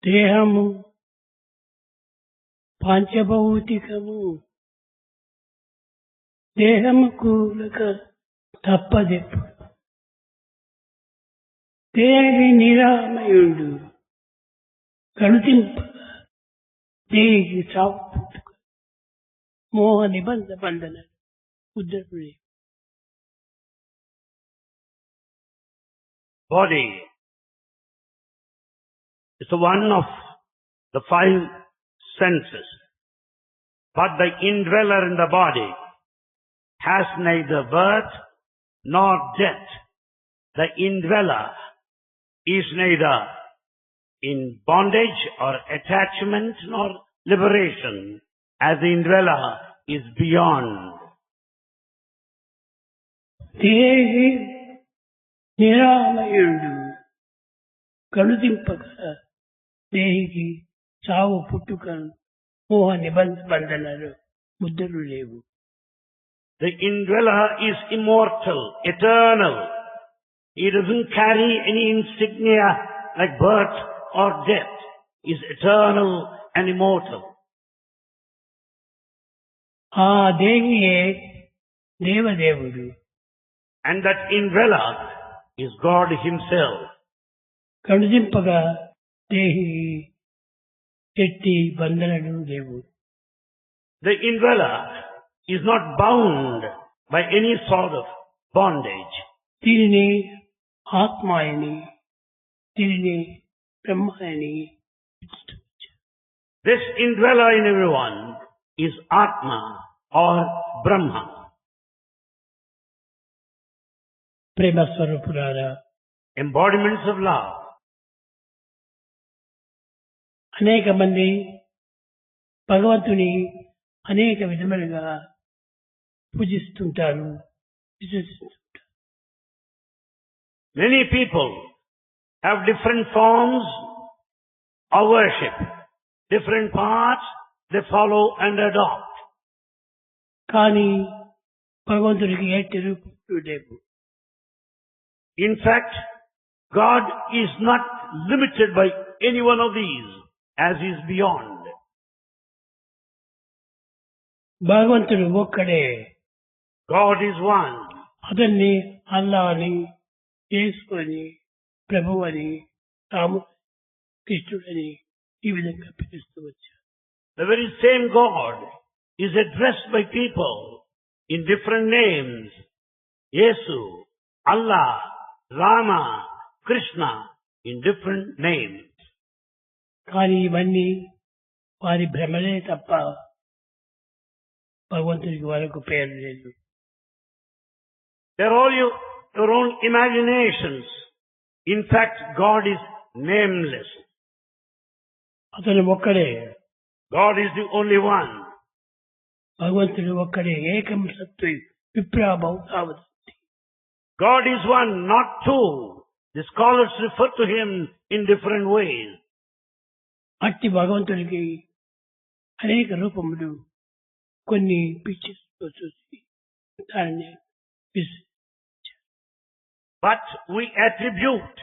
దేహము పంచభౌతికము. దేహము కూలక తప్పదెప్పుడు. దేహి నిరామయుడు కనుతింపగా దేహికి చావు పుట్టుక మోహ నిబంధ బంధన ఉద్రపుడే. Body is one of the five senses, but the indweller in the body has neither birth nor death. The indweller is neither in bondage or attachment nor liberation, as the indweller is beyond. దేహి నిరామయుడు కనుతింపగా దేహికి చావు పుట్టుక మోహ నిబంధ బంధనలు ముద్రలు లేవు. The indweller is immortal, eternal. He doesn't carry any insignia like birth or death. He is eternal and immortal. ఆ దేహియే దేవదేవుడు. And that indweller is God Himself. కనుదింపగా దేహి ఎట్టి బంధనలు లేవు. The indweller is not bound by any sort of bondage. దీనిని ఆత్మ అని, దీనిని బ్రహ్మ అని. This indweller in everyone is Atma or Brahma. ప్రేమ స్వరూపులారా, Embodiments of love. అనేక మంది భగవంతుని అనేక విధములుగా పూజిస్తుంటారు, విశ్వసిస్తుంటారు. Many people have different forms of worship, different paths they follow and adopt. కానీ భగవంతుడికి ఎట్టి రూపములు లేవు. In fact, God is not limited by any one of these, as He is beyond. భగవంతుడు ఒక్కడే. God is one. అతన్ని అల్లా అని, యేసు అని, ప్రభువు అని, రాము కృష్ణుడని ఈ విధంగా పిలుస్తూ వచ్చారు. The very same God is addressed by people in different names. Yesu, Allah, Rama, Krishna, in different names. కానీ ఇవన్నీ వారి భ్రమలే తప్ప భగవంతుడికి వారికి పేరు లేదు. They're all your own imaginations. In fact, God is nameless. అతను ఒక్కడే. God is the only one. భగవంతుడు ఒక్కడే. ఏకం సత్వ విప్రాభవతావతి. God is one, not two. The scholars refer to Him in different ways. అట్టి భగవంతుడికి అనేక రూపములు, కొన్ని పిక్చర్స్ తో చూసి దాన్ని But we attribute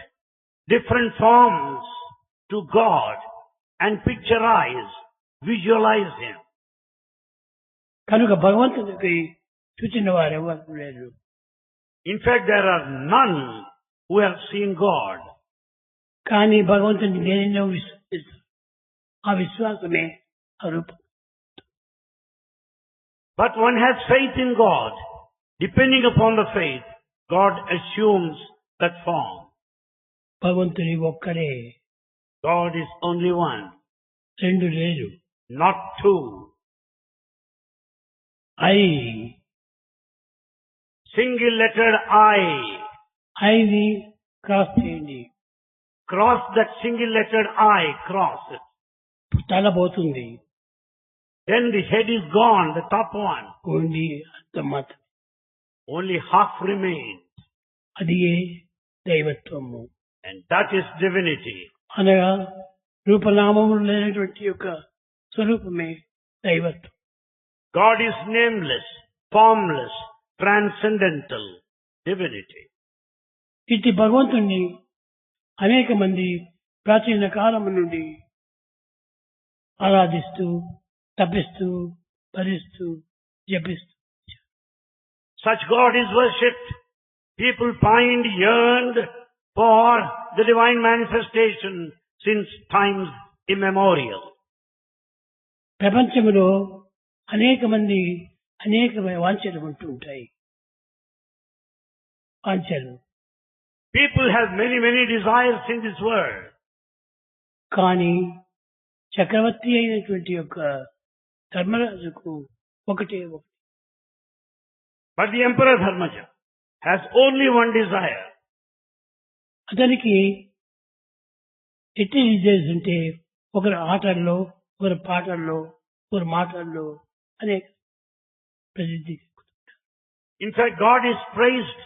different forms to God and picturize, visualize Him. కనుక భగవంతుడికి చూచిన వారు ఎవరు లేరు. In fact, there are none who have seen God. కానీ భగవంతుని దేనిలో విశ్వసిస్తారు. ఆ విశ్వాసమే ఆ రూపం. But one has faith in God. Depending upon the faith, God assumes that form. భగవంతుని ఒక్కడే. God is only one. రెండు లేరు. Not two. I. Single lettered I. ఐని క్రాస్ చేయండి. Cross that single lettered I. Cross it. తల పోతుంది. Then the head is gone, the top one. Only అర్థం మాత్రం. Only half remains. అది దైవత్వము. And that is divinity. అనగా రూపనామములు లేనటువంటి యొక్క స్వరూపమే దైవత్వం. God is nameless, formless, transcendental divinity. ఇట్టి భగవంతుణ్ణి అనేక మంది ప్రాచీన కాలం నుండి ఆరాధిస్తూ తపిస్తూ భరిస్తూ జపిస్తూ Such God is worshipped. People pined, yearned for the divine manifestation since times immemorial. ప్రపంచంలో అనేక మంది అనేకమైన వాంఛలు ఉంటూ ఉంటాయి. వాంఛలు. People have many, many desires in this world. కానీ చక్రవర్తి అయినటువంటి యొక్క ధర్మరాజుకు ఒకటే ఒకటి. But the Emperor Dharmaja has only one desire. అతనికి ఎట్టి డిజైర్స్ ఉంటే ఒకరు ఆటల్లో, ఒకరు పాటల్లో, ఒకరు మాటల్లో అనేక ప్రసిద్ధి. In fact, God is praised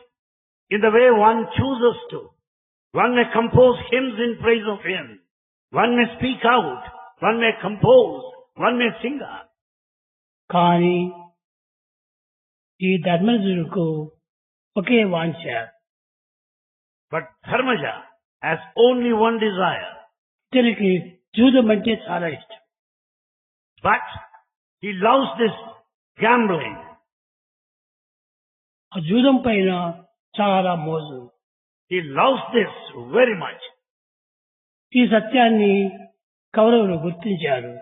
in the way one chooses to. One may compose hymns in praise of Him. One may speak out. One may compose. One may sing out. కానీ ఈ ధర్మజులకు ఒకే వాంఛ. But Dharmaja has only one desire. ఇతనికి జూదం అంటే చాలా ఇష్టం. But he loves this gambling. ఆ జూదం పైన చాలా మోజు. He loves this very much. ఈ సత్యాన్ని కౌరవులు గుర్తించారు.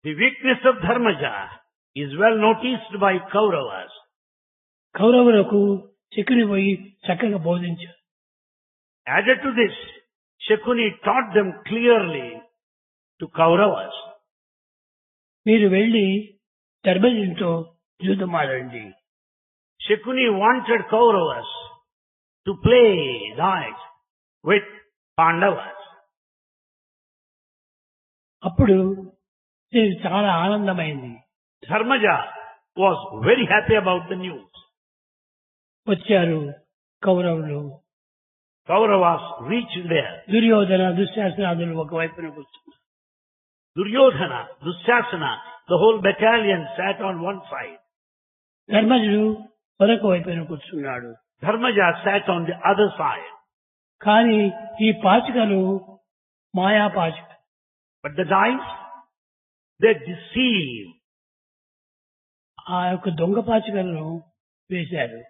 The weakness of Dharmaja is well noticed by Kauravas. కౌరవులకు Shakuni పోయి చక్కగా బోధించారు. Added to this, Shakuni taught them clearly to Kauravas. మీరు వెళ్లి ధర్మజునితో జూదం ఆడండి. Shakuni wanted Kauravas to play dice with Pandavas. అప్పుడు ఇది చాలా ఆనందమైంది. Dharmaja was very happy about the news. వచ్చారు కౌరవులు. Kauravas reached there. దుర్యోధన దుశ్శాసనాదులు ఒకవైపున కూర్చున్నారు. Duryodhana, Dusyasana, the whole battalion sat on one side. ధర్మజుడు మరొక వైపున కూర్చున్నాడు. Dharmaja sat on the other side. కానీ ఈ పాచికలు మాయా పాచిక. But the dice, they deceive. ఆ యొక్క దొంగ పాచికలను వేశారు.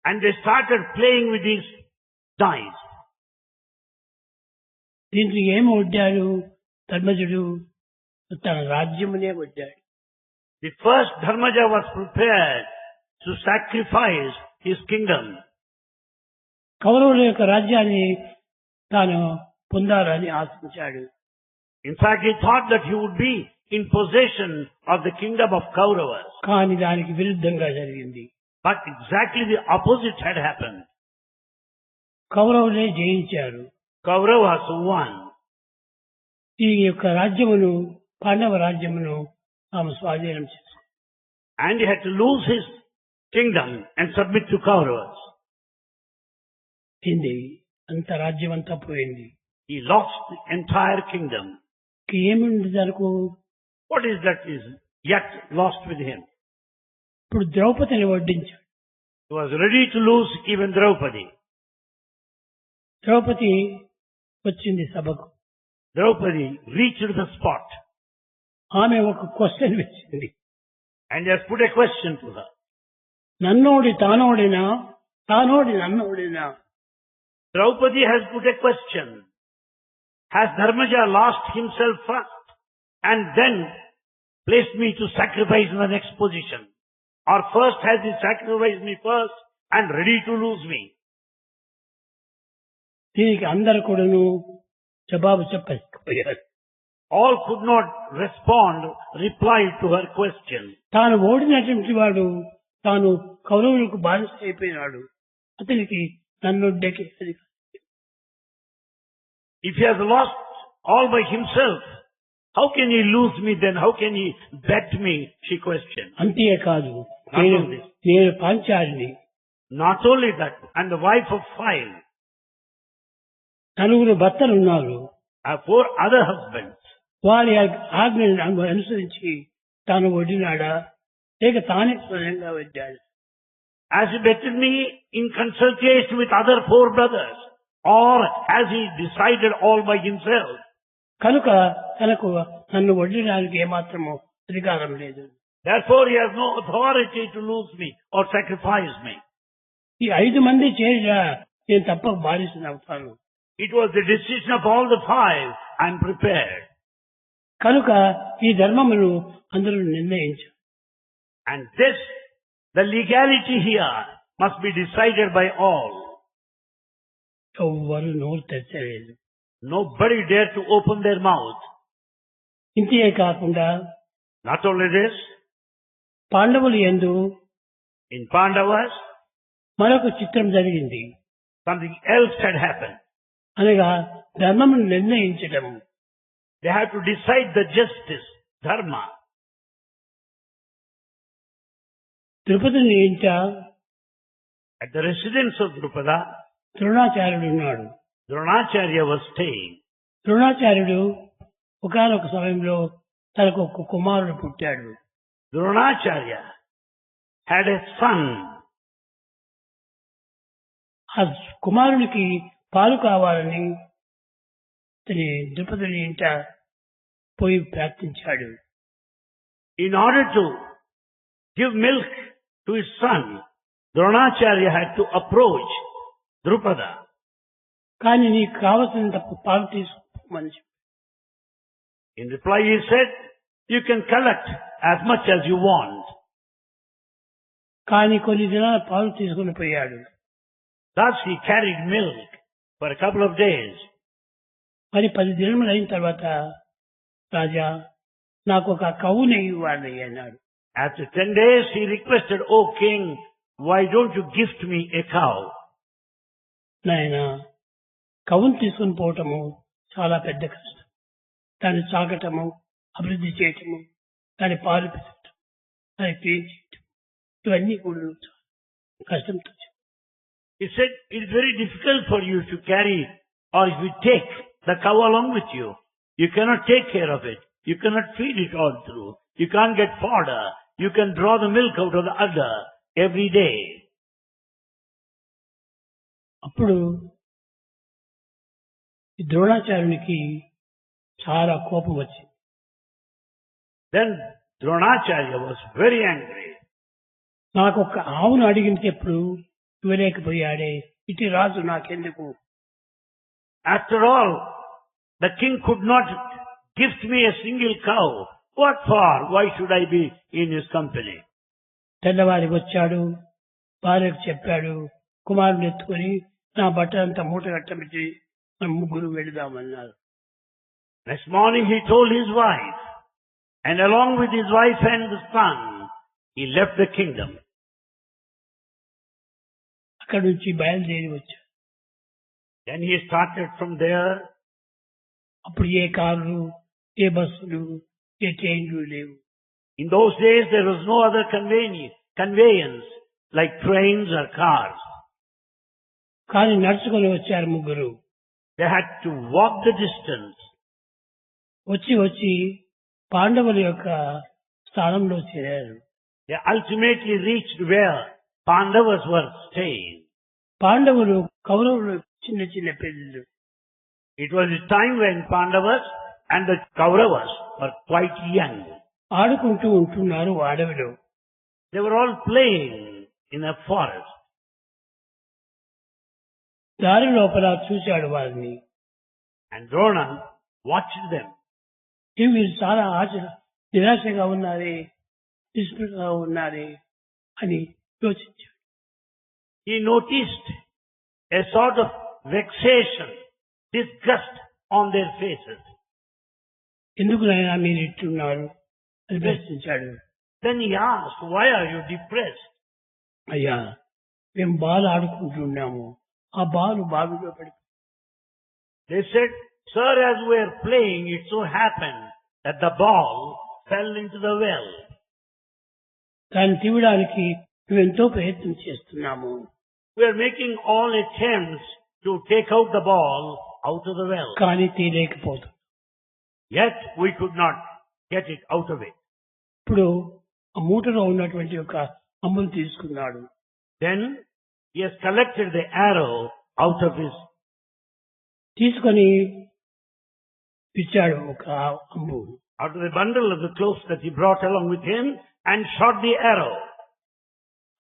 And they started playing with these dice. దీంట్లో ఏమి వడ్డాడు ధర్మజుడు? తన రాజ్యమునే వడ్డాడు. The first Dharmaja was prepared to sacrifice his kingdom. కౌరవుల యొక్క రాజ్యాన్ని తాను పొందాలని ఆశించాడు. In fact, he thought that he would be in possession of the kingdom of Kauravas. కానీ దానికి విరుద్ధంగా జరిగింది. But exactly the opposite had happened. కౌరవులే జయించారు. Kauravas won. ఈ యొక్క రాజ్యమును పాండవ రాజ్యమును తాము స్వాధీనం చేశారు. And he had to lose his kingdom and submit to Kauravas. అంత రాజ్యం అంతా పోయింది. He lost the entire kingdom. ఏముంది దానికి? What is that is yet lost with him? ఇప్పుడు ద్రౌపదిని వడ్డించాడు. He was ready to lose even Draupadi. Draupadi వచ్చింది సభకు. Draupadi reached the spot. ఆమె ఒక క్వశ్చన్ వేసింది. And he has put a question to her. నన్నోడి తానోడినా, తానోడి నన్నోడినా? Draupadi has put a question. Has Dharmaja lost himself first and then placed me to sacrifice in the next position? Or first has he sacrificed me first and ready to lose me? దీనికి అందరు కూడాను జవాబు చెప్పలేకపోయారు. All could not reply to her question. తాను ఓడినటువంటి వాడు తాను కౌరవులకు బానిస అయిపోయినాడు. అతనికి నన్నొడ్డకి అది. If he has lost all by himself, how can he lose me then? How can he bet me? She questioned. అంతేకాదు, నేను పాంచాలిని. Not only that, and the wife of 5. నలుగురు భర్తలు ఉన్నారు. I have 4 other husbands. వారి ఆజ్ఞలను అనుసరించి తాను వడ్డినాడా లేక తానే స్వయంగా వడ్డాడు? Has he betted me in consultation with other 4 brothers? Or has he decided all by himself? కనుక తనకు నన్ను వడ్డడానికి ఏమాత్రమో అధికారం లేదు. Therefore, he has no authority to lose me or sacrifice me. ఈ 5 మంది చేరిన నేను తప్పక బానిసను అవుతాను. It was the decision of all the 5. I am prepared. కనుక ఈ ధర్మమును అందరూ నిర్ణయించు. And this, the legality here must be decided by all. ఎవ్వరు నోరు తెరచలేదు. Nobody dared to open their mouth. ఇంతే కాకుండా Not only this, పాండవులు యందు in Pandavas, మరొక చిత్రం జరిగింది. something else had happened. అనగా ధర్మమును నిర్ణయించడం. They had to decide the justice, dharma. ద్రుపదుని ఇంట At the residence of Drupada, ద్రోణాచార్యుడు ఉన్నాడు. Dronacharya was staying. ద్రోణాచార్యుడు ఒకానొక సమయంలో తనకు ఒక కుమారుడు పుట్టాడు. Dronacharya had a son. ఆ కుమారునికి పాలు కావాలని అతని ద్రుపదుని ఇంట పోయి ప్రార్థించాడు. In order to give milk to his son, Dronacharya had to approach Drupada. కానీ నీకు కావలసినంత పాలు తీసుకోమని చెప్పాడు. In reply, he said, you can collect as much as you want. కానీ కొన్ని దినాల పాలు తీసుకుని పోయాడు. Thus he carried milk for a couple of days. మరి 10 దినములు అయిన తర్వాత రాజా నాకు ఒక కవుని ఇవ్వాలి అన్నాడు. After 10 days, he requested, "O king, why don't you gift me a cow?" నాయన కవుని తీసుకుని పోవటము చాలా పెద్ద కష్టం. దాన్ని సాగటము, అభివృద్ధి చేయటము, దాని పాలు పెట్టడం, దాన్ని క్లీన్ చేయటం, ఇవన్నీ కూడా కష్టంతో. He said, it's very difficult for you to carry, or if you take the cow along with you, you cannot take care of it. You cannot feed it all through. You can't get fodder. You can draw the milk out of the udder every day. అప్పుడు ఈ ద్రోణాచార్యునికి చాలా కోపం వచ్చింది. Then Dronacharya was very angry. నాకు ఒక ఆవును అడిగినప్పుడు ఇవ్వలేకపోయాడే, ఇటు రాజు నాకెందుకు? After all, the king could not gift me a single cow. What for? Why should I be in his company? తెల్లవారి వచ్చాడు, భార్యకు చెప్పాడు, కుమారుని ఎత్తుకొని నా బట్టలంతా మూట కట్టబెట్టి మనం ముగ్గురు వెళదామన్నారు. Next morning he told his wife, and along with his wife and the son, he left the kingdom. అక్కడి నుంచి బయలుదేరి వచ్చాడు. Then he started from there. అప్పుడు ఏ కార్లు, ఏ బస్సులు, ఏ ట్రైన్లు లేవు. In those days there was no other conveyance like trains or cars. కానీ నడుచుకొని వచ్చారు ముగ్గురు. They had to walk the distance. వచ్చి పాండవుల యొక్క స్థానంలో చేరారు. They ultimately reached where Pandavas were staying. పాండవులు కౌరవులు చిన్న చిన్న పిల్లలు. It was a time when Pandavas and the Kauravas were quite young. ఆడుకుంటూ ఉంటున్నారు అడవిలో. They were all playing in a forest. దారి లోపల చూశాడు వారిని. And Drona watched them. వీరు చాలా నిరాశగా ఉన్నారే, నిస్పృహగా ఉన్నారే అని యోచించాడు. He noticed a sort of vexation, disgust on their faces. ఎందుకు నాయనా మీరు ఇట్టున్నారు అని ప్రశ్నించాడు. Then he asked, why are you depressed? అయ్యా మేము బాల్ ఆడుకుంటున్నాము, ఆ బాలు బావిలో పడి. They said, sir, as we are playing, it so happened that the ball fell into the well. దాన్ని తీయడానికి మేము ఎంతో ప్రయత్నం చేస్తున్నాము. We are making all attempts to take out the ball out of the well. కానీ తీయలేకపోతుంది. Yet we could not get it out of it. ఇప్పుడు ఆ మూటలో ఉన్నటువంటి ఒక అమ్ములు తీసుకున్నాడు. Then he has collected the arrow out of his. తీసుకొని ఇచ్చాడు ఒక అంబు. out of the bundle of the clothes that he brought along with him and shot the arrow.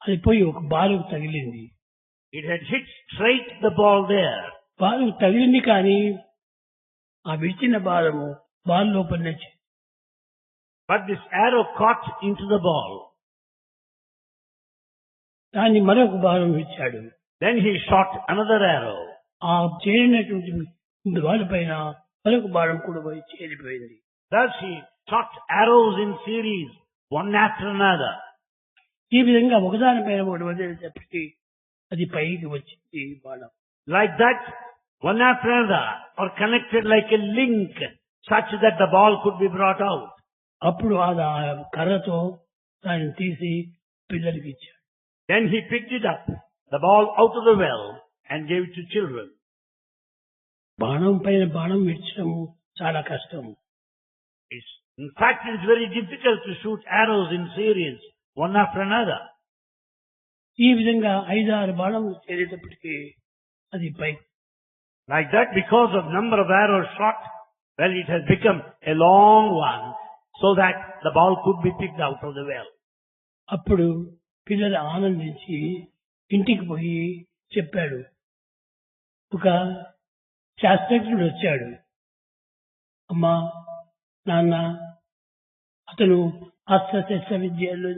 అది పోయి ఒక బాలుకు తగిలింది. It had hit straight the ball there. బాలుకు తగిలింది కానీ ఆ విడిచిన బాలము బాల్ లోపల నుంచి. But this arrow caught into the ball. దాన్ని మరొక బాలం విడిచాడు. Then he shot another arrow. ఆ చేరినటువంటి బాలపైన మరొక బాలం కూడా పోయి చేరిపోయింది. Thus he shot arrows in series, one after another. ఈ విధంగా ఒకదానిపైన ఒకటి వదిలేటప్పటికీ అది పైకి వచ్చింది బాణం. Like that, one after another are connected like a link, such that the ball could be brought out. అప్పుడు ఆ కర్రతో దాన్ని తీసి పిల్లలకి ఇచ్చాడు. Then he picked it up, the ball out of the well, and gave it to children. బాణం పైన బాణం విడిచడము చాలా కష్టం. In fact, it is very difficult to shoot arrows in series, one after another. ఈ విధంగా 5-6 బాణములు చేరేటప్పటికీ అది పైకి. Like that, because of number of arrows shot, well, it has become a long one, so that the ball could be picked out of the well. అప్పుడు పిల్లలు ఆనందించి ఇంటికి పోయి చెప్పాడు. ఒక శాస్త్రజ్ఞుడు వచ్చాడు. అమ్మా, నాన్న, అతను అస్త్రశస్త్ర విద్యలో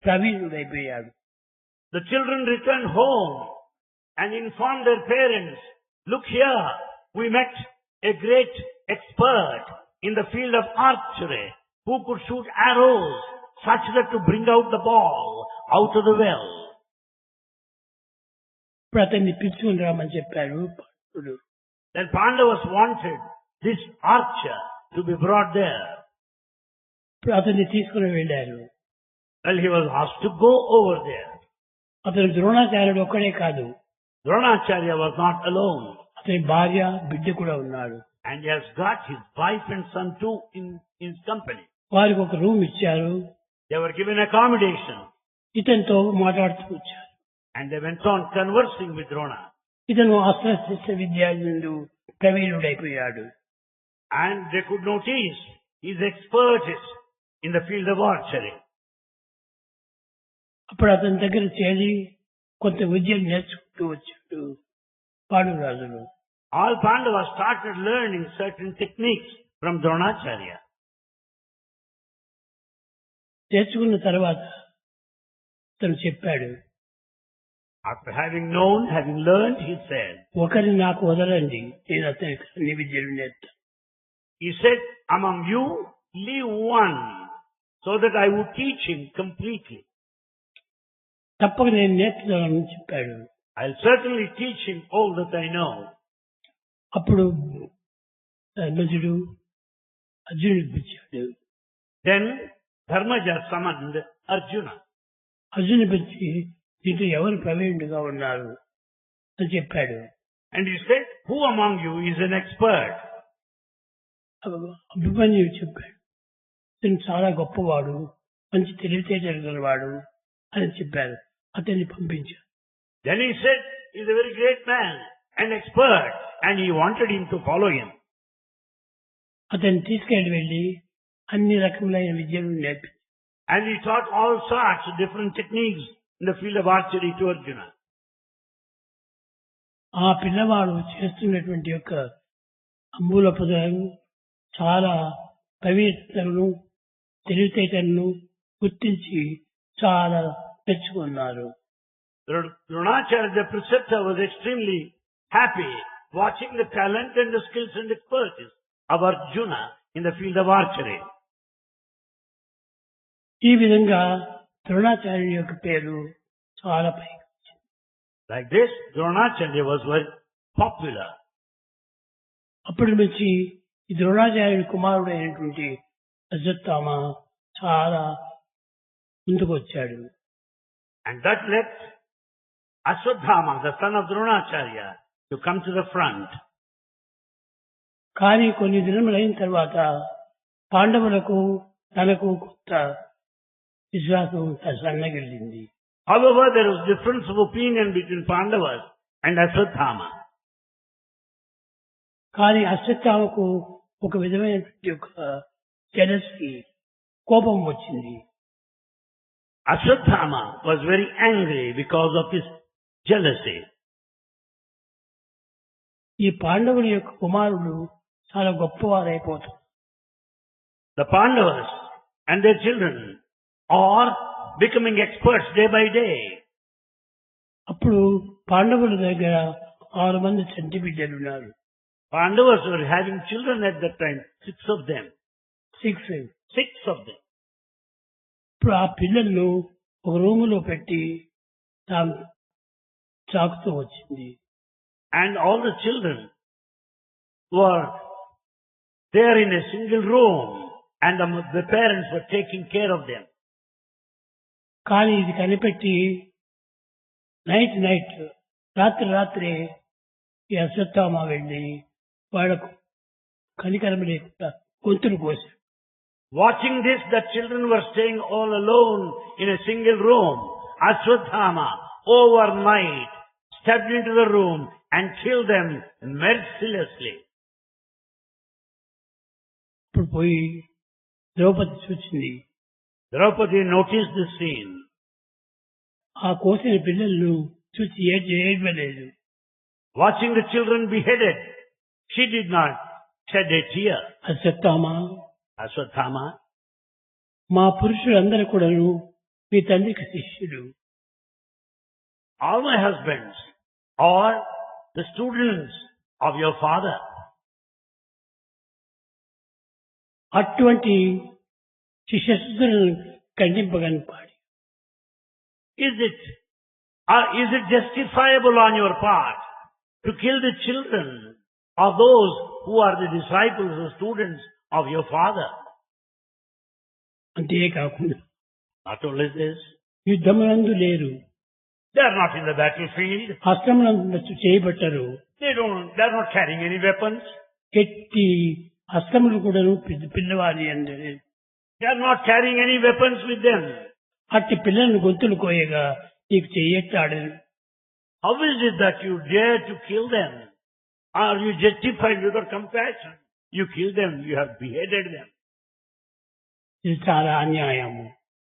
ప్రవీణుడైపోయాడు. The children returned home and informed their parents, look here, we met a great expert in the field of archery who could shoot arrows such that to bring out the ball out of the well. ఇప్పుడు అతన్ని పిలుచుకుని రామని చెప్పారు పాండవులు. Then Pandavas wanted this archer to be brought there. ఇప్పుడు అతన్ని తీసుకుని వెళ్ళారు. Well, he was asked to go over there. అతను ద్రోణాచార్యుడు ఒక్కడే కాదు. Dronacharya was not alone. అతని భార్య, బిడ్డ కూడా ఉన్నారు. And he has got his wife and son too in his company. వారికి ఒక రూమ్ ఇచ్చారు. They were given accommodation. ఇతనితో మాట్లాడుతూ వచ్చారు. And they went on conversing with Drona. ఇతను అస్త్రశస్త్ర విద్యార్థులు ప్రవీణుడైపోయాడు. And they could notice his expertise in the field of archery. అప్పుడు అతని దగ్గర చేరి కొంత విద్యను నేర్చుకుంటూ వచ్చాడు పాండురాజులు. All Pandavas started learning certain techniques from Dronacharya. నేర్చుకున్న తర్వాత అతను చెప్పాడు. After having known, having learned, he said, ఒకరిని నాకు వదలండి, నేను అతనికి అన్ని విద్యలు నేర్పుతాను. He said, among you, leave one, so that I would teach him completely. తప్పక నేను నేర్పుతానని చెప్పాడు. I'll certainly teach him all that I know. అప్పుడు ధర్మజుడు అర్జునుడికి పిలిచాడు. Then Dharmaja summoned Arjuna. అర్జునుడి పిలిచి దీంట్లో ఎవరు ప్రవీణుడిగా ఉన్నారు అని చెప్పాడు. And he said, who among you is an expert? అభిమన్యుడు చెప్పాడు. ఇతను చాలా గొప్పవాడు, మంచి తెలివితేటలు గలవాడు అని చెప్పారు. అతన్ని పంపించారు. Then he said, he's a very great man, an expert, and he wanted him to follow him. అతన్ని తీసుకెళ్ళి అన్ని రకములైన విద్యలు నేర్పించారు. And he taught all sorts of different techniques in the field of archery to Arjuna. ఆ పిల్లవాడు చేస్తున్నటువంటి యొక్క అంబుల పదాలు చాలా ప్రవీణతలను తెలివితేటలను గుర్తించి చాలా మెచ్చుకున్నారు. Dronacharya, the preceptor, was extremely happy watching the talent and the skills and expertise of Arjuna in the field of archery. ఈ విధంగా ద్రోణాచార్యుని యొక్క పేరు చాలా పైకి వచ్చింది. Like this, Dronacharya was very popular. అప్పటి నుంచి ఈ ద్రోణాచార్యుని కుమారుడు అయినటువంటి అశ్వత్థామ చాలా ముందుకు వచ్చాడు. And that led Ashwadhama, the son of Dronacharya, to come to the front. కానీ కొన్ని దినములైన తర్వాత పాండవులకు తనకు కొత్త విశ్వాసం సన్నగిల్లింది. However, there was difference of opinion between Pandavas and Ashwadhama. కానీ అశ్వత్థామకు ఒక విధమైనటువంటి ఒక జెలసీ, కోపం వచ్చింది. Ashwatthama was very angry because of his jealousy. ఈ పాండవుల యొక్క కుమారులు చాలా గొప్పవారైపోతారు. The Pandavas and their children are becoming experts day by day. అప్పుడు పాండవుల దగ్గర 6 మంది చంటి బిడ్డలు ఉన్నారు. Pandavas were having children at that time, 6 of them. 6 of them. ఇప్పుడు ఆ పిల్లలను ఒక రూములో పెట్టి తాము చాకుతూ వచ్చింది. And all the children were there in a single room, and the parents were taking care of them. కానీ ఇది కనిపెట్టి నైట్ రాత్రి ఈ అశ్వత్థామ వెళ్ళి వాళ్ళకు కనికరం లేకుండా గొంతులు కోశారు. Watching this, the children were staying all alone in a single room. Ashwatthama overnight stepped into the room and killed them mercilessly. ఇప్పుడు పోయి ద్రౌపది చూసింది. Draupadi noticed the scene. ఆ కోసిన పిల్లలను చూసి ఏడ్వలేదు. Watching the children beheaded, she did not shed a tear. Ashwatthama, మా పురుషులందరూ కూడాను మీ తండ్రికి శిష్యులు. all my husbands are the students of your father. అటువంటి శిష్యులను ఖండింపగని పాడి. Is it justifiable on your part to kill the children of those who are the disciples or students of your father? అంతేకాకుండా Not only this, యుద్ధమునందు లేరు, they are not in the battlefield. హస్తములందు చేయబట్టరు. They are not carrying any weapons. ఎట్టి హస్తములు కూడాను పిల్లవారి అందరు. They are not carrying any weapons with them. అట్టి పిల్లలను గొంతులు కోయగా నీకు చెయ్యెత్తాడను. How is it that you dare to kill them? Are you justified without compassion? You kill them, you have beheaded them. ఇది చాలా అన్యాయము.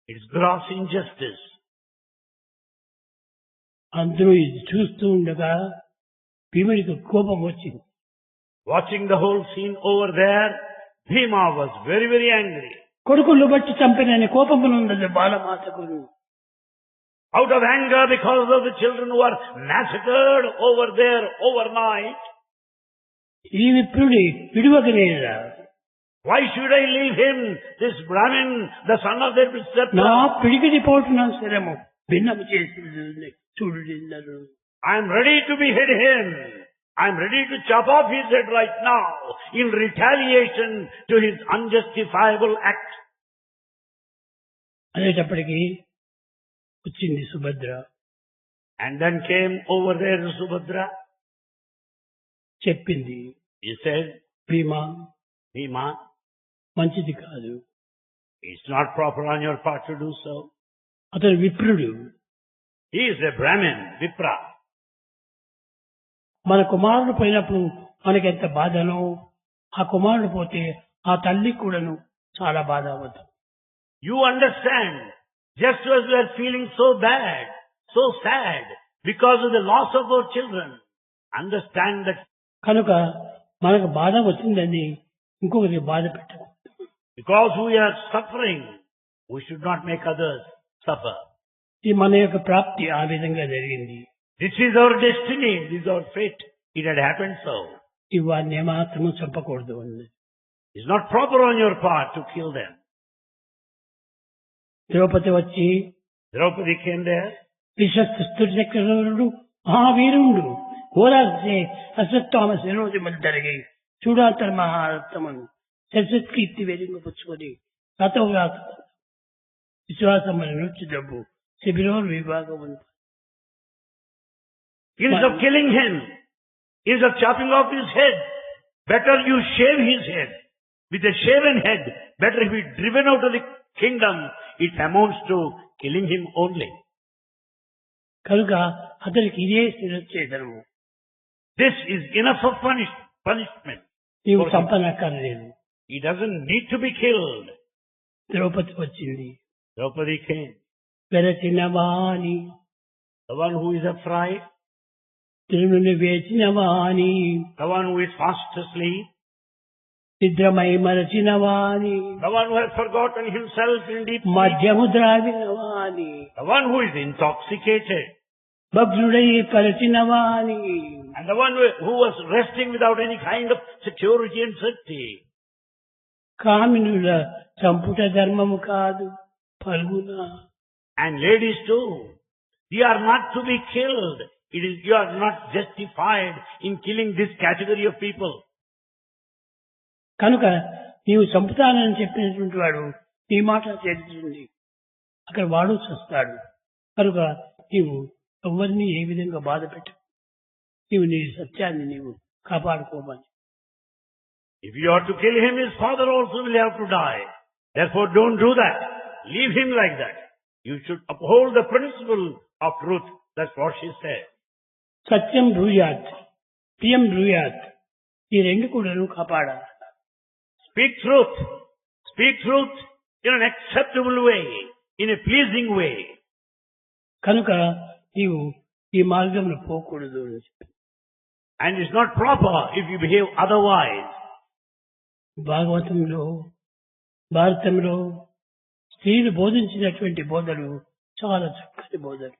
It's gross injustice. అందరూ ఇది చూస్తూ ఉండగా భీముడికి కోపం వచ్చింది. Watching the whole scene over there, Bhima was very, very angry. కొడుకులు బట్టి చంపినని కోపమునున్నది బాలమాతకులు. Out of anger because of the children who were massacred over there overnight. ఈ విప్రుడి విడువగనేలా. Why should I leave him, this Brahmin, the son of their Sathya? నా పిడికిడి పోటున శరము భిన్నము చేసి చూడు. I am ready to behead him. I am ready to chop off his head right now in retaliation to his unjustifiable act. అనేటప్పటికీ వచ్చింది Subhadra. And then came over there Subhadra. చెప్పింది, He said, Bhima Bhima, మంచిది కాదు. it's not proper on your part to do so. అతను విప్రుడు. He is a Brahmin, Vipra. మన కుమారుడు పోయినప్పుడు మనకి ఎంత బాధనో, ఆ కుమారుడు పోతే ఆ తల్లి కూడాను చాలా బాధ అవుతుంది. You understand, just as we are feeling so bad, so sad, because of the loss of our children, understand that కనుక మనకు బాధ వచ్చిందని ఇంకొకరికి బాధ పెట్టకూడదు. because we are suffering, we should not make others suffer. ఇది మన యొక్క ప్రాప్తి ఆ విధంగా జరిగింది. This is our destiny, this is our fate. It had happened so. ఇవన్నీ ఏమాత్రము చంపకూడదు ఉంది. It's not proper on your part to kill them. Draupadi వచ్చి Draupadi came there. విశ్వస్తుడు మహావీరుండు ఓరాసే అశ్వత్థామ శిరోజములు జరిగాయి చూడాంతర మహారత్నమును శశకీర్తి వెలింగపుచ్చుకొని రథవ్రాత విశ్వాసమును నృత్య డబ్బు శిబిరోర్ విభాగం. Instead of killing him, instead of chopping off his head, better you shave his head. With a shaven head, better if he driven out of the kingdom, it amounts to killing him only. కనుక అతనికి ఇదే శిరచ్ఛేదనము. This is enough of punishment. నీవు చంపనక్కర్లేదు. He doesn't need to be killed. Draupadi వచ్చింది. Draupadi came. వెరచినవాని, The one who is afraid, తిరుని వేచినవాని, the one who is fast asleep, నిద్రమై మరచినవాని, the one who has forgotten himself in deep sleep, మద్యము ద్రావినవాని, the one who is intoxicated, భగ్నుడై పరచినవాని, and the one who was resting without any kind of security and safety. కామినుల చంపుట ధర్మము కాదు Phalguna. And ladies too, you are not to be killed. You are not justified in killing this category of people. కనుక నీవు చంపుతానని చెప్పినటువంటి వాడు నీ మాట చేస్తుంది, అక్కడ వాడు చస్తాడు. కనుక నీవు ఎవరిని ఏ విధంగా బాధ పెట్టు, నీవు నీ సత్యాన్ని నీవు కాపాడుకోమని. If you are to kill him, his father also will have to die. Therefore don't do that. Leave him like that. You should uphold the principle of truth. That's what she said. సత్యం బ్రూయాత్, ప్రియం బ్రూయాత్, ఈ రెండు కూడా నువ్వు కాపాడాలి. Speak truth. Speak truth in an acceptable way, in a pleasing way. కనుక నీవు ఈ మార్గంలో పోకూడదు అని చెప్పి. And it's not proper if you behave otherwise. భాగవతంలో, భారతంలో స్త్రీలు బోధించినటువంటి బోధలు చాలా చక్కటి బోధలు.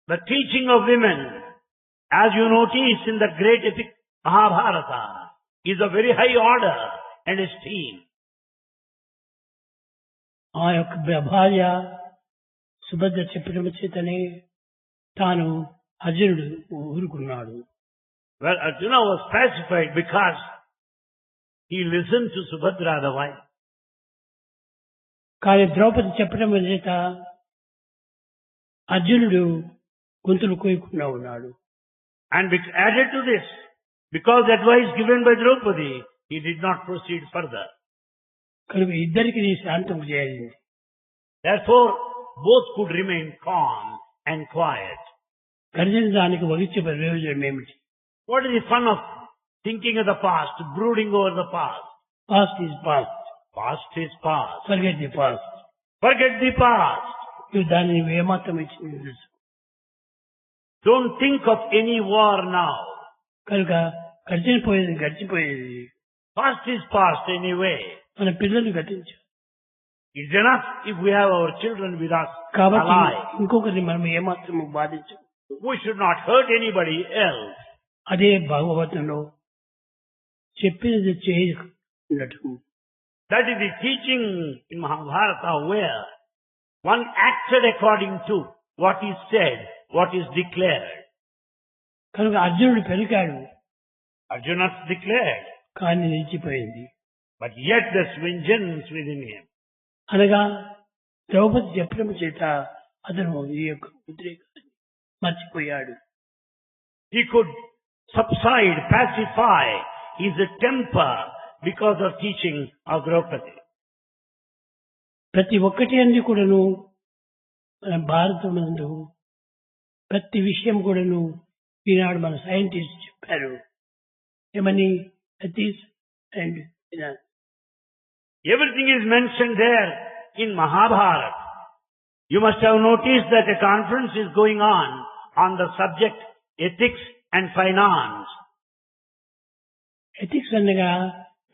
The teaching of women, as you notice in the great epic Mahabharata, is of very high order and esteem. ఆ యొక్క భార్య సుభద్ర చెప్పడం చేతనే తాను అర్జునుడు ఊరుకున్నాడు. Well, Arjuna was pacified because he listened to Subhadra the wife. కానీ ద్రౌపది చెప్పడం చేత అర్జునుడు గొంతులు కోయకుండా ఉన్నాడు. And added to this, because advice given by Draupadi, he did not proceed further. కనుక ఇద్దరికి శాంతం చేయాలి. Therefore, both could remain calm and quiet. గర్జించడానికి వహించే ప్రయోజనం ఏమిటి? What is the fun of thinking of the past, brooding over the past? Past is past. Past is past. Forget the past. Forget the past. నువ్వు దాన్ని ఏమాత్రం ఇచ్చింది తెలుసు. Don't think of any war now. కనుక గడిచిపోయేది. Past is past anyway. మన పిల్లలు గతించు. It's enough if we have our children with us కాబట్టి alive. ఇంకొకరిని మనం ఏమాత్రం బాధించు. We should not hurt anybody else. అదే భాగవతంలో చెప్పినది చేయటం. That is the teaching in Mahabharata where one acted according to what is said, what is declared. కనుక అర్జునుడు పెరిగాడు. Arjuna declared. కానీ నిలిచిపోయింది. But yet there's vengeance within him. అనగా ద్రౌపది చెప్పడం చేత అతను ఈ యొక్క ఉద్రేకాన్ని మర్చిపోయాడు. He could subside, pacify his temper because of teaching of Draupadi. ప్రతి ఒక్కటి అన్ని కూడాను మన భారతమందు ప్రతి విషయం కూడాను ఈనాడు మన సైంటిస్ట్ చెప్పారు. ఏమని? Ethics and finance. Everything is mentioned there in Mahabharata. You must have noticed that a conference is going on the subject ethics and finance. Ethics అనగా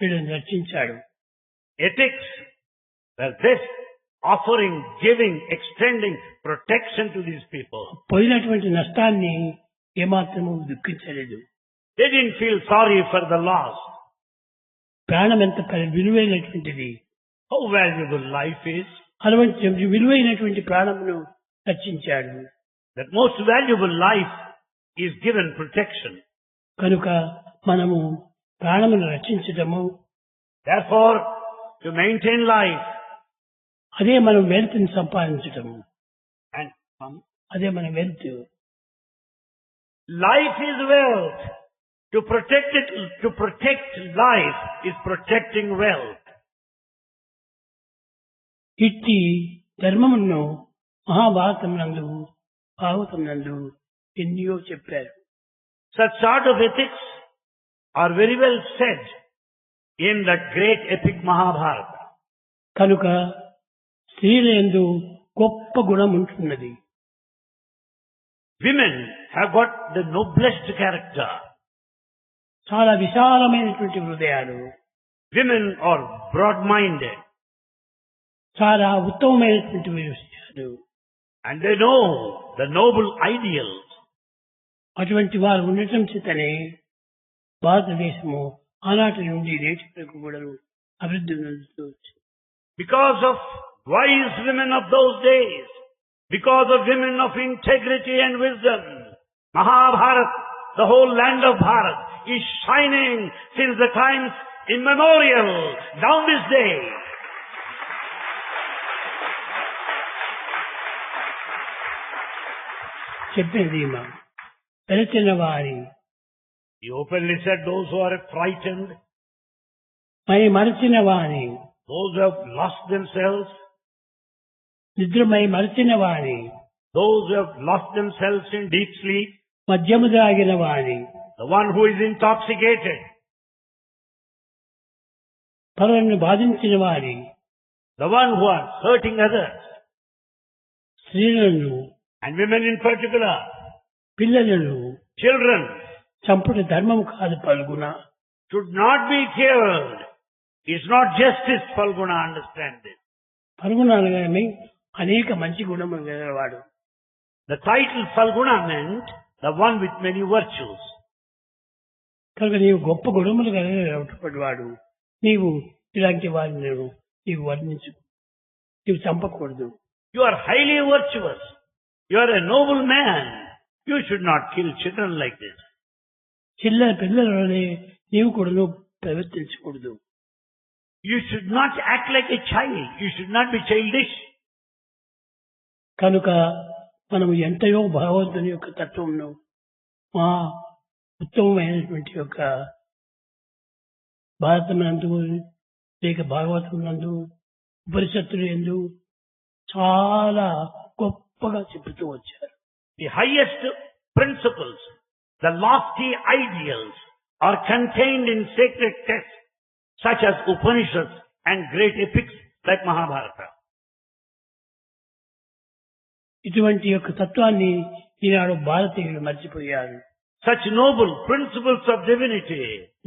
వీళ్ళని రక్షించాడు. Ethics, well, this offering, giving, extending protection to these people. పోయినటువంటి నష్టాన్ని ఏమాత్రము దుఃఖించలేదు. They didn't feel sorry for the loss. ప్రాణం ఎంత విలువైనటువంటిది. How valuable life is. అటువంటి విలువైనటువంటి ప్రాణమును రక్షించాడు. That most valuable life is given protection. కనుక మనము ప్రాణమును రక్షించటము, Therefore, to maintain life, అదే మనం వెల్త్ని సంపాదించటము. and అదే మన wealth. life is wealth. To protect it, to protect life is protecting wealth. ఇట్టి ధర్మమును మహాభారతం నందు, భాగవతం నందు ఎన్నో చెప్పారు. Such sort of ethics are very well said in the great epic Mahabharata. కనుక స్త్రీల యందు గొప్ప గుణం ఉంటున్నది. Women have got the noblest character. చాలా విశాలమైనటువంటి హృదయాలు, Women are broad-minded చాలా ఉత్తమమైనటువంటి విషయాలు. and they know the noble ideals. అటువంటి వారు ఉండటం చేతనే భారతదేశము ఆనాటి నుండి నేటి వరకు కూడా అభివృద్ధి చెందుతూ వచ్చింది. Because of wise women of those days, because of women of integrity and wisdom, Mahabharata, the whole land of Bharat, is shining since the times immemorial down this day. చెప్పేది మా పెరచిన వారి, He openly said those who are frightened, my మరచిన వారి, those who have lost themselves, నిద్రమై మరచిన వారి, those who have lost themselves in deep sleep, మద్యము దాగిన వారి, the one who is intoxicated, పరులను బాధించిన వారి, the one who are hurting others, స్త్రీలను and women in particular, పిల్లలను children, చంపుట ధర్మము కాదు Phalguna. should not be killed. It's not justice, Falguna, understand this. Phalguna అనగానే అనేక మంచి గుణములు గలవాడు. The title Falguna meant the one with many virtues. కనుక నీవు గొప్ప గుణములు కలిగినటువంటి వాడు. నీవు ఇలాంటి వారిని నీవు వర్ణించు, నీవు చంపకూడదు. You are highly virtuous. You are a noble man. You should not kill children like this. పిల్లలనే నీవు కూడా ప్రవర్తించకూడదు. You should not act like a child. You should not be childish. కనుక మనము ఎంతయో భగవంతుని యొక్క తత్వంను మా ఉత్తమమైనటువంటి యొక్క భారతమునందు లేక భాగవతమునందు ఉపనిషత్తులు యందు చాలా గొప్పగా చెబుతూ వచ్చారు. The highest principles, the lofty ideals are contained in sacred texts such as Upanishads and great epics like Mahabharata. ఇటువంటి యొక్క తత్వాన్ని ఈనాడు భారతీయులు మర్చిపోయారు. Such noble principles of divinity.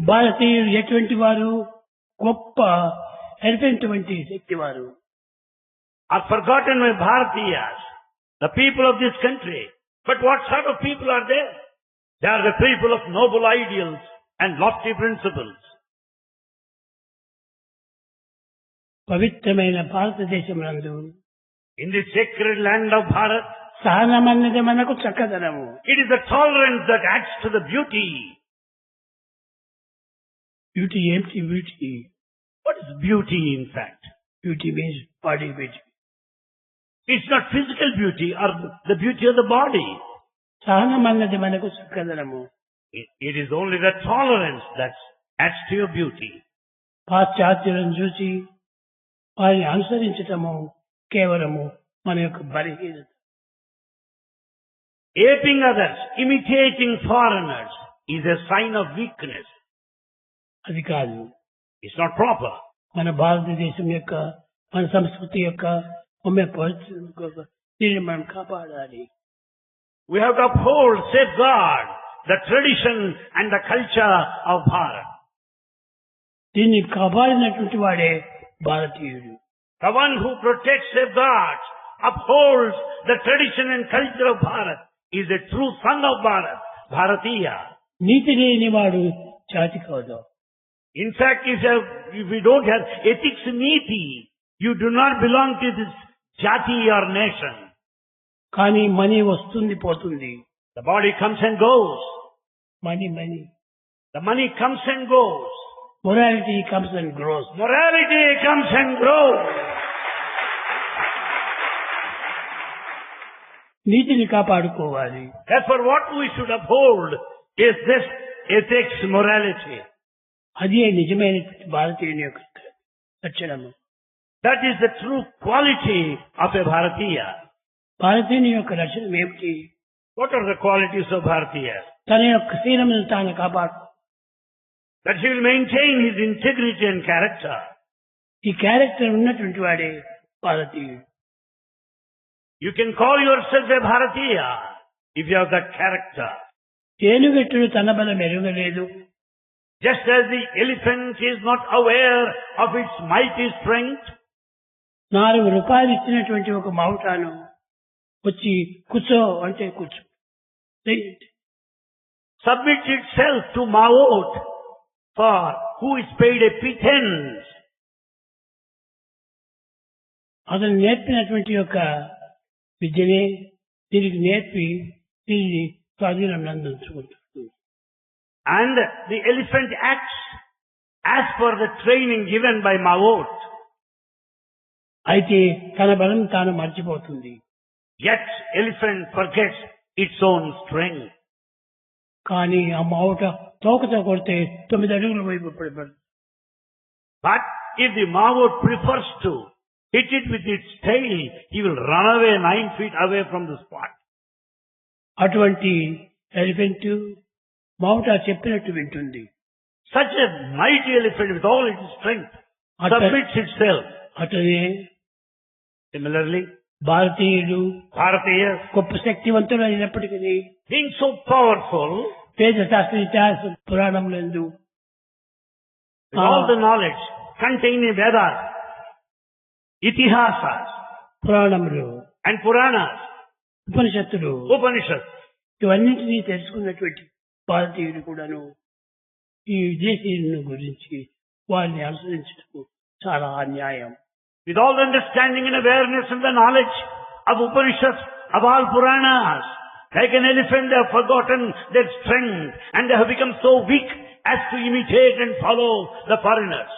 భారతీయులు ఎటువంటి వారు? గొప్ప ఎరిగినటువంటి శక్తి వారు. Are forgotten by Bharatiyas, the people of this country. But what sort of people are they? They are the people of noble ideals and lofty principles. పవిత్రమైన భారతదేశమునందు, In the sacred land of Bharat, సహనమన్నది మనకు చక్కదనము. it is the tolerance that adds to the beauty. Beauty ఏంటి? Beauty, What is beauty in fact? Beauty means body beauty. It's not physical beauty or the beauty of the body. సహనమన్నది మనకు చక్కదనము. It is only the tolerance that adds to your beauty. పాశ్చాత్యులను చూసి వారిని అనుసరించటము కేవలము మన యొక్క బలహీనత. Aping others, imitating foreigners is a sign of weakness. అది కాదు. It's not proper. మన భారతదేశం యొక్క, మన సంస్కృతి యొక్క దీన్ని మనం కాపాడాలి. We have to uphold, safeguard the tradition and the culture of Bharat. దీన్ని కాపాడినటువంటి వాడే భారతీయుడు. The one who protects, safeguards, upholds the tradition and culture of Bharat is a true son of Bharat, Bharatiya. నీతి లేని వాడు జాతి కాదు. In fact, if you don't have ethics niti, you do not belong to this jati or nation. కానీ money వస్తుంది పోతుంది. The body comes and goes. Money The money comes and goes. Morality comes and grows. Morality comes and grows. నీతిని కాపాడుకోవాలి. Therefore, what we should uphold is this ethics, morality. అదే నిజమైనటువంటి భారతీయుని యొక్క లక్షణము. That is the true quality of a Bharatiya. భారతీయుని యొక్క లక్షణం ఏమిటి? What are the qualities of Bharatiya? తన యొక్క శీలమును తాను కాపాడు. that he will maintain his integrity and character. ఈ క్యారెక్టర్ ఉన్నటువంటి వాడే భారతీయుడు. You can call yourself a Bharatiya if you have that character. తేనుగెట్టుడు తన బలం ఎరుగలేదు. Just as the elephant is not aware of its mighty strength, ₹4 ఇచ్చినటువంటి ఒక మావుటాను వచ్చి కూర్చో అంటే కూర్చో, submits itself to Maut, for who is paid a pittance. అతను నేర్పినటువంటి యొక్క విద్యనే దీనికి నేర్పి దీన్ని స్వాధీనం నందించుకుంటాడు. And the elephant acts as per the training given by Maut. అయితే తన బలం తాను మర్చిపోతుంది. Yet elephant forgets its own strength. కానీ ఆ మావుట తోకతో కొడితే 9 అడుగుల వైపు పడిపోతుంది. But if the Maut prefers to hit it with its tail, he will run away 9 feet away from the spot. అటువంటి ఎలిఫెంట్ మావుట చెప్పినట్టు వింటుంది. Such a mighty elephant with all its strength submits itself. అతనే Similarly, భారతీయులు Bharatiyas, గొప్ప శక్తివంతులు అయినప్పటికీ being so powerful, వేద శాస్త్ర ఇతిహాస పురాణములందు with all the knowledge contained in Vedas, Itihasas, పురాణములు and Puranas, ఉపనిషత్తులు Upanishads, ఇవన్నింటినీ తెలుసుకున్నటువంటి భారతీయులు కూడాను ఈ విదేశీయులను గురించి వారిని అనుసరించటకు చాలా అన్యాయం. with all the understanding and awareness and the knowledge of Upanishads, of all Puranas, like an elephant they have forgotten their strength and they have become so weak as to imitate and follow the foreigners.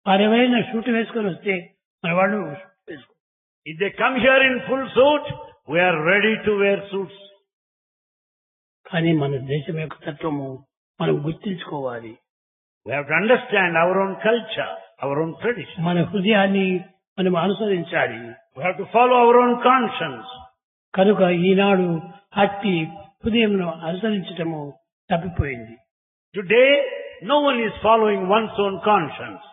వారెవరైనా suit వేసుకొని వస్తే మన వాళ్ళు వేసుకో. If they come here in full suit, we are ready to wear suits. కానీ మన దేశం యొక్క తత్వము మనం గుర్తించుకోవాలి. We have to understand our own culture, our own tradition. మన హృదయాన్ని మనం అనుసరించాలి. We have to follow our own conscience. కనుక ఈనాడు అట్టి హృదయంను అనుసరించటము తప్పిపోయింది. Today, no one is following one's own conscience.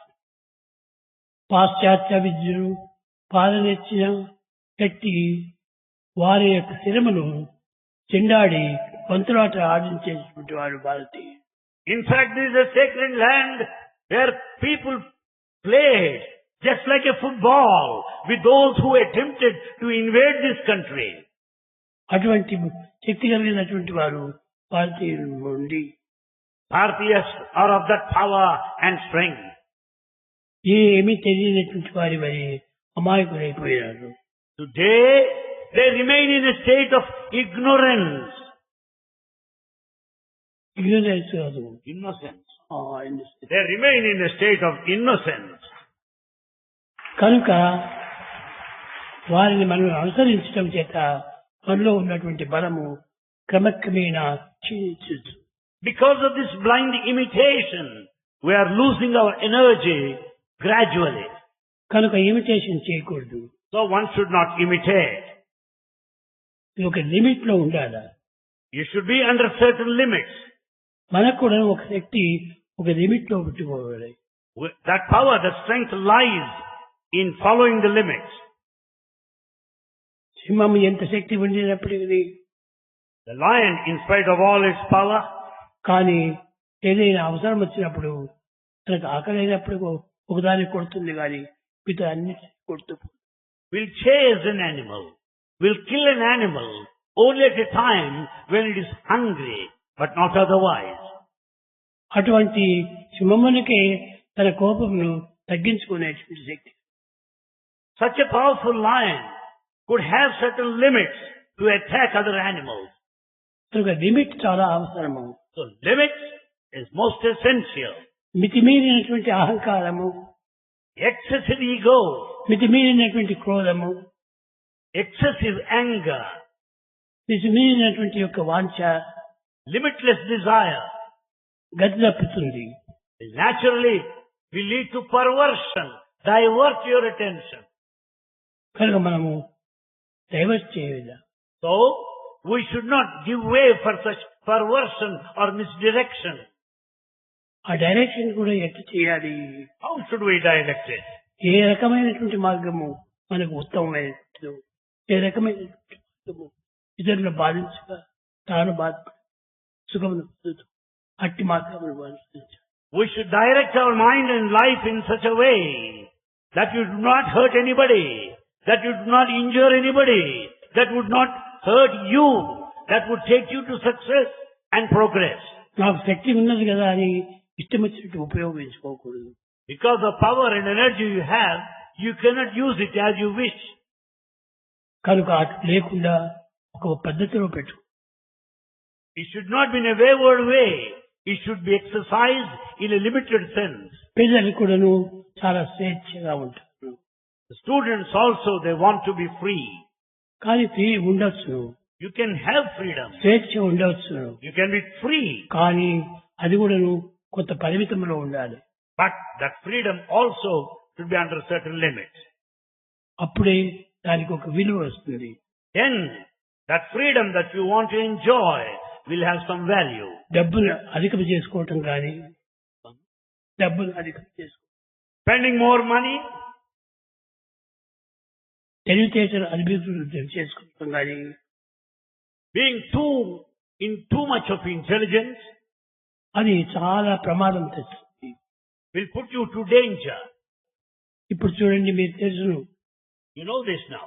పాశ్చాత్య విద్యను పాలనెచ్చిన కట్టి వారి యొక్క శిరమును చెండాడి పంతులాట ఆడించేటువంటి వారు భారతీయులు. In fact, this is a sacred land where people played just like a football with those who attempted to invade this country. అటువంటి శక్తి కలిగినటువంటి వారు భారతీయులు ఉండి Bharatiyas are of that power and strength. ఏమీ తెలియనటువంటి వారి వరి అమాయకులైపోయారు. Today, they remain in a state of ignorance. Ignorance కాదు, Innocence. innocence. They remain in a state of innocence. కనుక వారిని మనం అనుసరించడం చేత మనలో ఉన్నటువంటి బలము క్రమక్రమేణా క్షీణించు. Because of this blind imitation, we are losing our energy gradually. కనుక ఇమిటేషన్ చేయకూడదు. So one should not imitate. ఇది ఒక లిమిట్ లో ఉండాలి. You should be under certain limits. మనకు కూడా ఒక శక్తి ఒక లిమిట్ లో పెట్టుకోవాలి. That power, that strength lies in following the limits. సింహం ఎంత శక్తి ఉండినప్పటికీ The lion, in spite of all its power, కానీ ఏదైనా అవసరం వచ్చినప్పుడు తనకు ఆకలైనప్పుడు ఒకదాన్ని కొడుతుంది కానీ మిగతా అన్నిటి కొడుతూ will chase an animal, will kill an animal only at a time when it is hungry, but not otherwise. అటువంటి సింహమునికే తన కోపమును తగ్గించుకునేటువంటి శక్తి. Such a powerful lion could have certain limits to attack other animals. కనుక limit చాలా అవసరము. So limits is most essential. మితిమీరినటువంటి అహంకారము, Excessive ego, మితిమీరినటువంటి క్రోధము, excessive anger, మితిమీరినటువంటి యొక్క వాంఛ limitless desire గతి తప్పుతుంది. will naturally will lead to perversion, divert your attention. కనుక మనము డైవర్ట్ చేయలేదు. So we should not give way for such perversion or misdirection. ఆ డైరెక్షన్ కూడా ఎట్లా చేయాలి? How should we direct it? ఏ రకమైనటువంటి మార్గము మనకు ఉత్తమమైనది, ఏ రకమైనటువంటి మార్గము ఇతరులను బాధించగా తాను బాధపడి సుఖమును పొందుతూ అట్టి మార్గమును అనుసరించాలి. We should direct our mind and life in such a way that you do not hurt anybody, that you do not injure anybody, that would not hurt you, that would take you to success and progress. నాకు శక్తి ఉన్నది కదా అని ఇష్టం వచ్చినట్టు ఉపయోగించుకోకూడదు. Because the power and energy you have, you cannot use it as you wish. కనుక అటు లేకుండా ఒక పద్ధతిలో పెట్టు. It should not be in a wayward way. It should be exercised in a limited sense. పిల్లలు కూడాను చాలా స్వేచ్ఛగా ఉంటారు. The students also, they want to be free. కానీ ఫ్రీ ఉండొచ్చు, You can have freedom. స్వేచ్ఛ ఉండవచ్చు, You can be free. కానీ అది కూడాను కొంత పరిమితంలో ఉండాలి. But that freedom also should be under certain limits. అప్పుడే దానికి ఒక విలువ వస్తుంది. Then that freedom that you want to enjoy will have some value. డబ్బును అధికం చేసుకోవటం కానీ, డబ్బును అధికం Spending more money, తెలివితేటలు అభివృద్ధి చేసుకోవటం కానీ, being in too much of intelligence అది చాలా ప్రమాదం తెస్తుంది. will put you to danger. ఇప్పుడు చూడండి, మీరు తెలుసును, You know this now.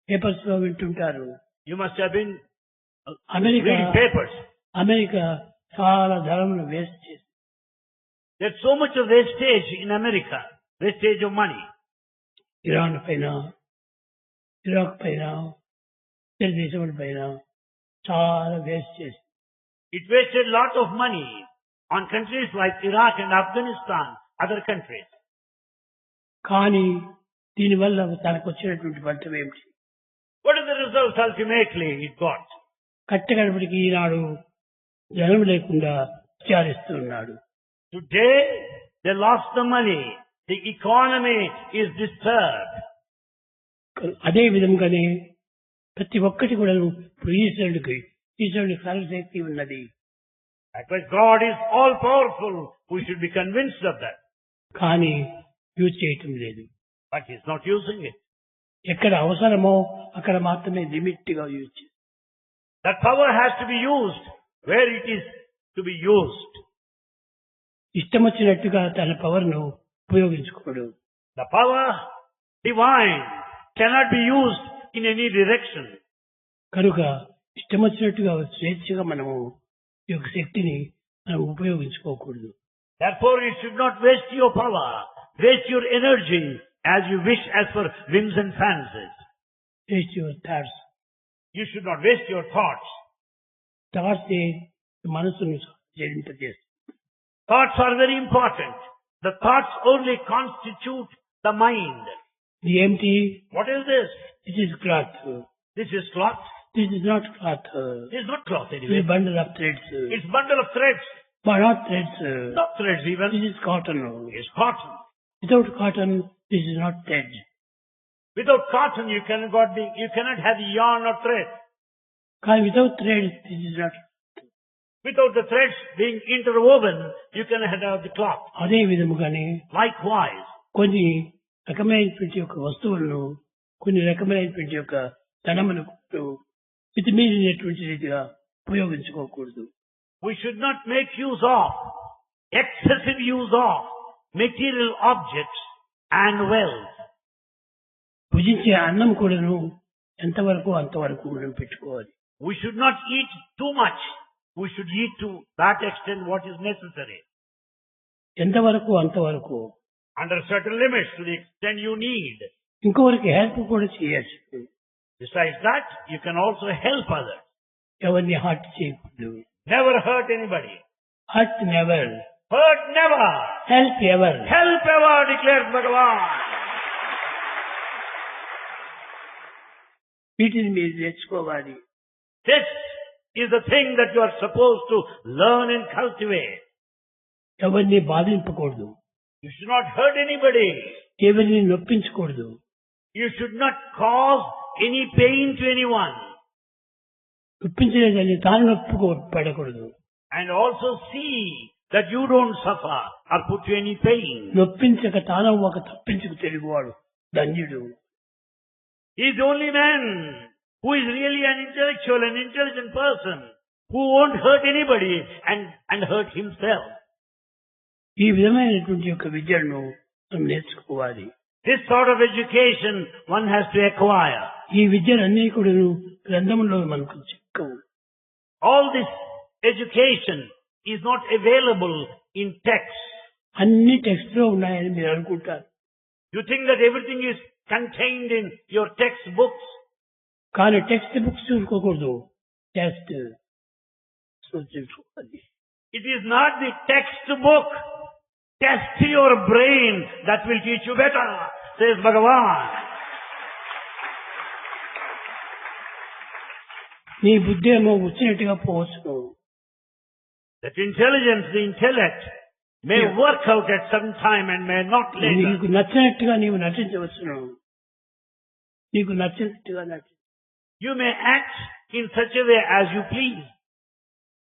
Papers లో వింటుంటారు, You must have been America reading papers. America చాలా ధనమును వేస్ట్ చేసి There's so much of wastage in America, wastage of money. Iran పైన, ఇరాక్ పైన, ఇతర దేశముల పైన చాలా వేస్ట్ చేసి It wasted a lot of money on countries like Iraq and Afghanistan, other countries. కానీ దీనివల్ల తనకు వచ్చినటువంటి ఫలితం ఏమిటి? What is the result ultimately it got? కట్టగడపటికి ఈనాడు జనం లేకుండా విచారిస్తూ ఉన్నాడు. Today, they lost the money. The economy is disturbed. అదే విధంగానే ప్రతి ఒక్కటి కూడా ఇప్పుడు ఈశ్వరుడికి సర్వశక్తి ఉన్నది. Likewise, God is all powerful. We should be convinced of that. కానీ యూజ్ చేయటం లేదు. But He's not using it. ఎక్కడ అవసరమో అక్కడ మాత్రమే లిమిట్ గా యూజ్ చేయాలి. That power has to be used where it is to be used. ఇష్టం వచ్చినట్టుగా తన పవర్ ను ఉపయోగించుకోడు. The power divine cannot be used in any direction. కనుక ఇష్టం వచ్చినట్టుగా స్వేచ్ఛగా మనము ఈ యొక్క శక్తిని మనం ఉపయోగించుకోకూడదు. Therefore, you should not waste your power, waste your energy as you wish, as per whims and fancies. Waste your thoughts. You should not waste your thoughts. Thoughts మనసును జడింపజేస్తుంది. Thoughts are very important. The thoughts only constitute the mind. ఇది ఏమిటి? What is this? This is cloth. This is cloth. This is not cloth. This is not cloth ఇది anyway. Bundle of threads. It's bundle of threads. But not threads. Not threads even. This is cotton. It's cotton. Without cotton this is not thread. Without cotton, you cannot have yarn or thread. కానీ without thread this is not. Without the threads being interwoven, you cannot have the cloth. అదే విధముగానే Likewise, కొన్ని రకమైనటువంటి యొక్క వస్తువులను, కొన్ని రకమైనటువంటి యొక్క ధనమును మితిమీరినటువంటి రీతిగా ఉపయోగించుకోకూడదు. we should not make use of, excessive use of material objects and wealth. భుజించే అన్నం కూడాను ఎంతవరకు అంతవరకు మనం పెట్టుకోవాలి. We should not eat too much. We should eat to that extent what is necessary. ఎంతవరకు అంతవరకు. Under certain limits, to the extent you need. ఇంకొకరికి help కూడా చేయొచ్చు. Besides that, you can also help others. ఎవరిని hurt చేయకూడదు. Never hurt anybody. Hurt never. Hurt never. Help ever. Help ever, declares Bhagavan. వీటిని మీరు నేర్చుకోవాలి. This is the thing that you are supposed to learn and cultivate. ఎవరిని బాధింపకూడదు. You should not hurt anybody. ఎవరిని నొప్పించకూడదు. You should not cause any pain to anyone. నొప్పించలేదని తాను పడకూడదు. And also see that you don't suffer or put you any pain. నొప్పించక తానవ్వక తప్పించుకు తెలుగువాడు ధన్యుడు. He is the only man who is really an intellectual, an intelligent person, who won't hurt anybody and hurt himself. ఈ విధమైనటువంటి యొక్క విద్యను మనం నేర్చుకోవాలి. This sort of education one has to acquire. ఈ విద్యలన్నీ కూడా గ్రంథంలో మనకు చిక్కవు. All this education is not available in text. అన్ని టెక్స్ట్ లో ఉన్నాయని మీరు అనుకుంటారు. You think that everything is contained in your textbooks? కానీ టెక్స్ట్ బుక్స్ చూసుకోకూడదు. టెస్ట్ చూసుకోవాలి. It is not the textbook. Test your brain, that will teach you better, says Bhagavan. నీ బుద్ధి ఏమో వచ్చినట్టుగా పోవచ్చు. That intelligence, the intellect, may work out at some time and may not later. నీకు నచ్చినట్టుగా నీవు నటించవచ్చును. నీకు నచ్చినట్టుగా You may act in such a way as you please.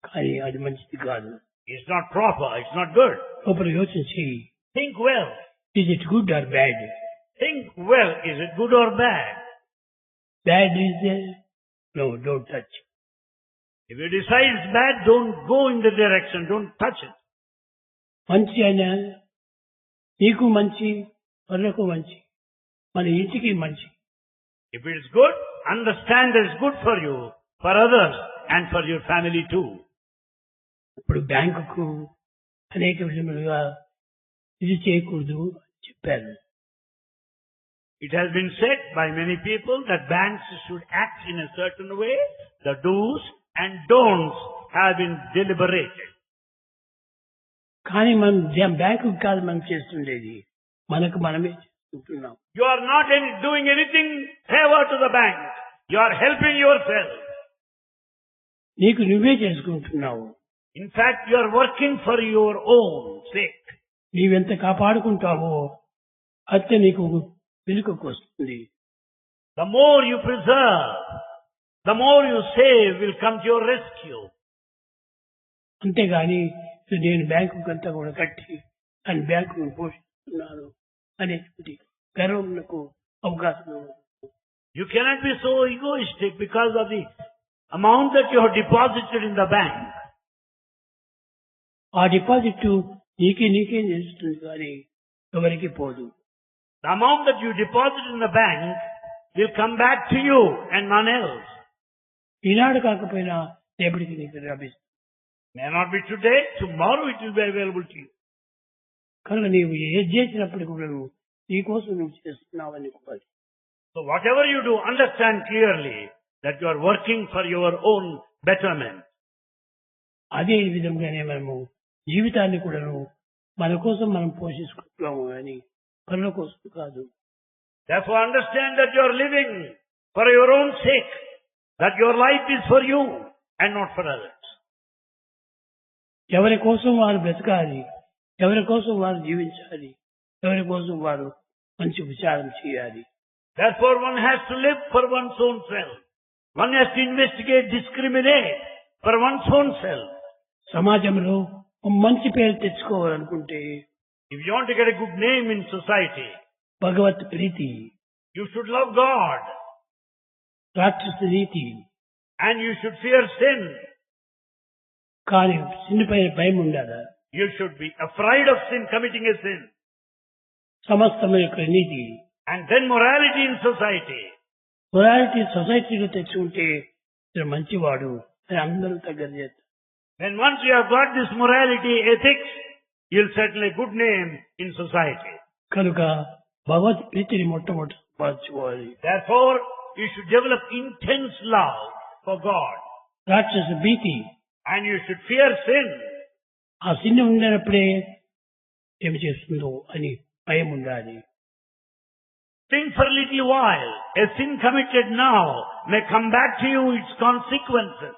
కానీ అది మంచిది కాదు. It's not proper, it's not good. లోపల యోచించి Think well. is it good or bad? Think well, is it good or bad? Bad is there? No, don't touch. If you decide it's bad, don't go in the direction, don't touch it. మంచి అయినా నీకు మంచి, వాళ్ళకు మంచి, మన ఇంటికి మంచి. If it is good, understand that it's good for you, for others, and for your family too. ఇప్పుడు బ్యాంకుకు అనేక విధములుగా ఇది చేయకూడదు అని చెప్పారు. It has been said by many people that banks should act in a certain way. The do's and don'ts have been deliberated. కానీ మనం బ్యాంకు కాదు మనం చేస్తుండేది, మనకు మనమే చేసుకుంటున్నాం. You are not doing anything favor to the bank. You are helping yourself. నీకు నువ్వే చేసుకుంటున్నావు. In fact, you are working for your own sake. నీవెంత కాపాడుకుంటావో అంతే నీకు వెనుకకు వస్తుంది. The more you preserve, the more you save will come to your rescue. అంతేగాని నేను బ్యాంకు అంతా కూడా కట్టి అని బ్యాంకును పోషిస్తున్నాను అనేటువంటి గర్వంకు అవకాశం. You cannot be so egoistic because of the amount that you have deposited in the bank. ఆ డిపాజిట్ నీకే చేస్తుంది కానీ ఎవరికి పోదు. The amount that you deposit in the bank will come back to you and none else. ఈనాడు కాకపోయినా రేపటికి నీకు లభిస్తుంది. May not be today, tomorrow it will be available to you. కనుక నీవు ఏది చేసినప్పటికీ కూడా నీకోసం నువ్వు చేస్తున్నావని చెప్పాలి. So whatever you do, understand clearly that you are working for your own betterment. అదే విధంగానే మనము జీవితాన్ని కూడా మన కోసం మనం పోషించుకుంటున్నాము కానీ పనుల కోసం కాదు. Therefore understand that you are living for your own sake, that your life is for you and not for others. ఎవరి కోసం వారు బ్రతకాలి, ఎవరి కోసం వారు జీవించాలి, ఎవరి కోసం వారు మంచి విచారం చేయాలి. Therefore one has to live for one's own self. One has to investigate, discriminate for one's own self. సమాజంలో మంచి పేరు తెచ్చుకోవాలనుకుంటే If you want to get a good name in society, Bhagwat Preethi, you should love God, రాక్షస నీతి, and you should fear sin. కానీ సిన్నిపై భయం ఉండాలా? You should be afraid of sin, committing a sin. సమస్తమైన యొక్క నీతి, And then morality in society. Morality సొసైటీలో తెచ్చుకుంటే ఇతను మంచివాడు అని అందరూ దగ్గర చేస్తారు. Then once you have got this morality, ethics, you'll settle a good name in society. కనుక భగవత్ ప్రీతిని మొట్టమొదటి సంపాదించుకోవాలి. Therefore, you should develop intense love for God. రాక్షస భీతి, And you should fear sin. ఆ సిన్ని ఉండేటప్పుడే ఏమి చేస్తుందో అని భయం ఉండాలి. Think for a little while. A sin committed now may come back to you its consequences.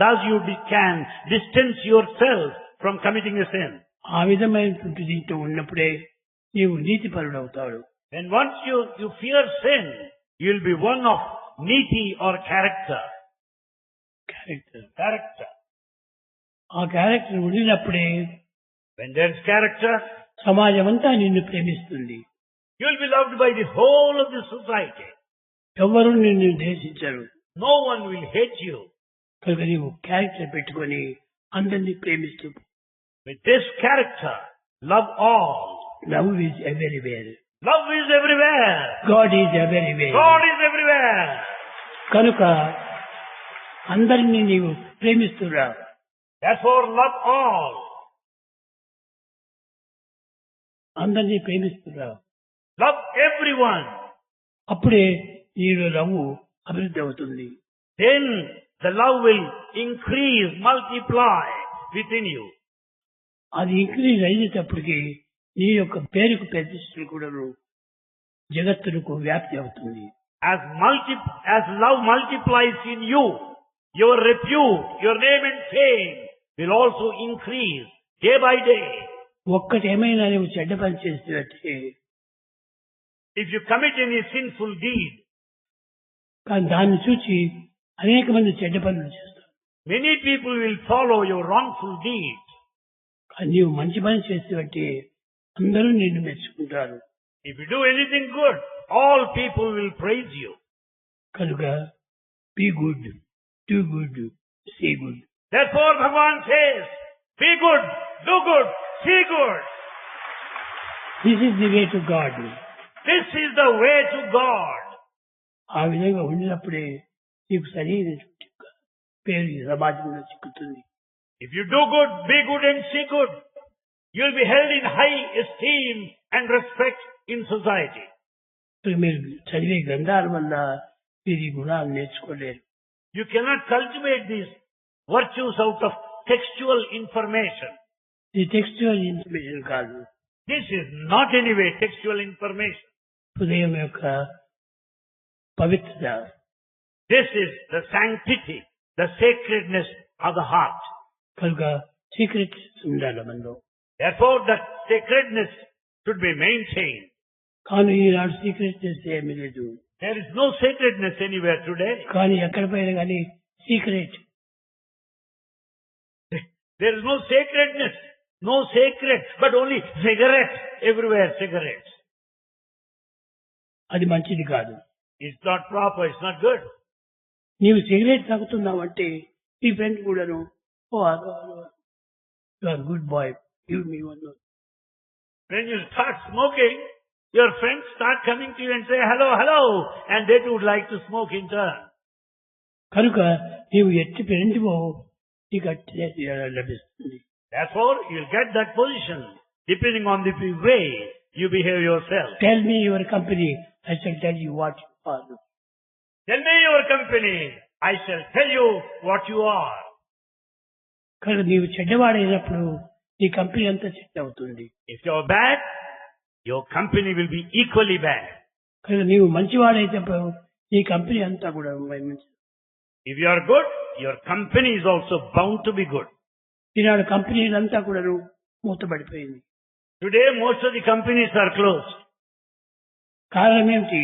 Thus you can distance yourself from committing a sin. ఆ విధమైనటువంటి దీంట్లో ఉన్నప్పుడే నీవు నీతిపరుడు అవుతాడు. And once you fear sin, you'll be one of neeti or character. Character. Character. ఆ character ఉండినప్పుడే When there is character, సమాజం అంతా నిన్ను ప్రేమిస్తుంది. you will be loved by the whole of the society. ఎవరు నిన్ను ద్వేషించరు. No one will hate you. కనుక నీవు క్యారెక్టర్ పెట్టుకొని అందరినీ ప్రేమిస్తూ. With this character, love all. Love is everywhere. Love is everywhere. God is everywhere. God is everywhere. కనుక అందరినీ నీవు ప్రేమిస్తురా. Therefore, love all. అందరినీ ప్రేమిస్తురా. Love everyone. అప్పుడే నీలో లవ్వు అభివృద్ధి అవుతుంది. Then the love will increase, multiply within you. అది increase అయ్యేటప్పటికి నీ యొక్క పేరుకు ప్రతిష్టలు కూడా జగత్తులకు వ్యాప్తి అవుతుంది. As love multiplies in you, your repute, your name and fame will also increase day by day. ఒక్కటి ఏమైనా నువ్వు చెడ్డ పని చేస్తే If you commit any sinful deed, కానీ దాన్ని చూసి అనేక మంది చెడ్డ పనులు చేస్తారు. many people will follow your wrongful deeds. కానీ నీవు మంచి పని చేస్తే అందరూ నిన్ను మెచ్చుకుంటారు. If you do anything good, all people will praise you. కనుక be good, do good, see good. Therefore, Bhagavan says, be good, do good, see good. This is the way to God. This is the way to God. ఆ విధంగా ఉండినప్పుడే నీకు సరైనటువంటి పేరు ఈ సమాజంలో చిక్కుతుంది. If you do good, be good and see good, you will be held in high esteem and respect in society. మీరు చదివే గ్రంథాల వల్ల మీరు ఈ గుణాలు నేర్చుకోలేరు. You cannot cultivate these virtues out of textual information. ఇది టెక్స్చువల్ ఇన్ఫర్మేషన్ కాదు. This is not anyway textual information. హృదయం యొక్క పవిత్రత. This is the sanctity, the sacredness of the heart. కనుక సీక్రెట్ ఉండాలి మనలో. Therefore, that sacredness should be maintained. కానీ ఈనాడు secretness ఏమీ లేదు. There is no sacredness anywhere today. కానీ ఎక్కడ పోయినా కానీ secret. There is no sacredness, no sacred, but only cigarettes, everywhere cigarettes. అది మంచిది కాదు. It's not proper, it's not good. నీవు సిగరెట్ తాగుతున్నావంటే నీ ఫ్రెండ్ కూడాను you are good boy, give me one. When you start smoking, your friends start coming to you and say, hello, hello, and they too would like to smoke in turn. కనుక నీవు ఎట్టి ఫ్రెండ్వో నీకు అట్టి లభిస్తుంది. Therefore, you'll get that position depending on the way you behave yourself. Tell me your company, I shall tell you what you are. Tell me your company, I shall tell you what you are. కనుక నీవు చెడ్డవాడైనప్పుడు నీ company అంతా చెడ్డ అవుతుంది. If you're bad, your company will be equally bad. కనుక నీవు మంచివాడైనప్పుడు నీ company అంతా కూడా మంచి. If you are good, your company is also bound to be good. ఈనాడు కంపెనీలంతా కూడా మూతపడిపోయింది. Today, most of the companies are closed. కారణం ఏమిటి?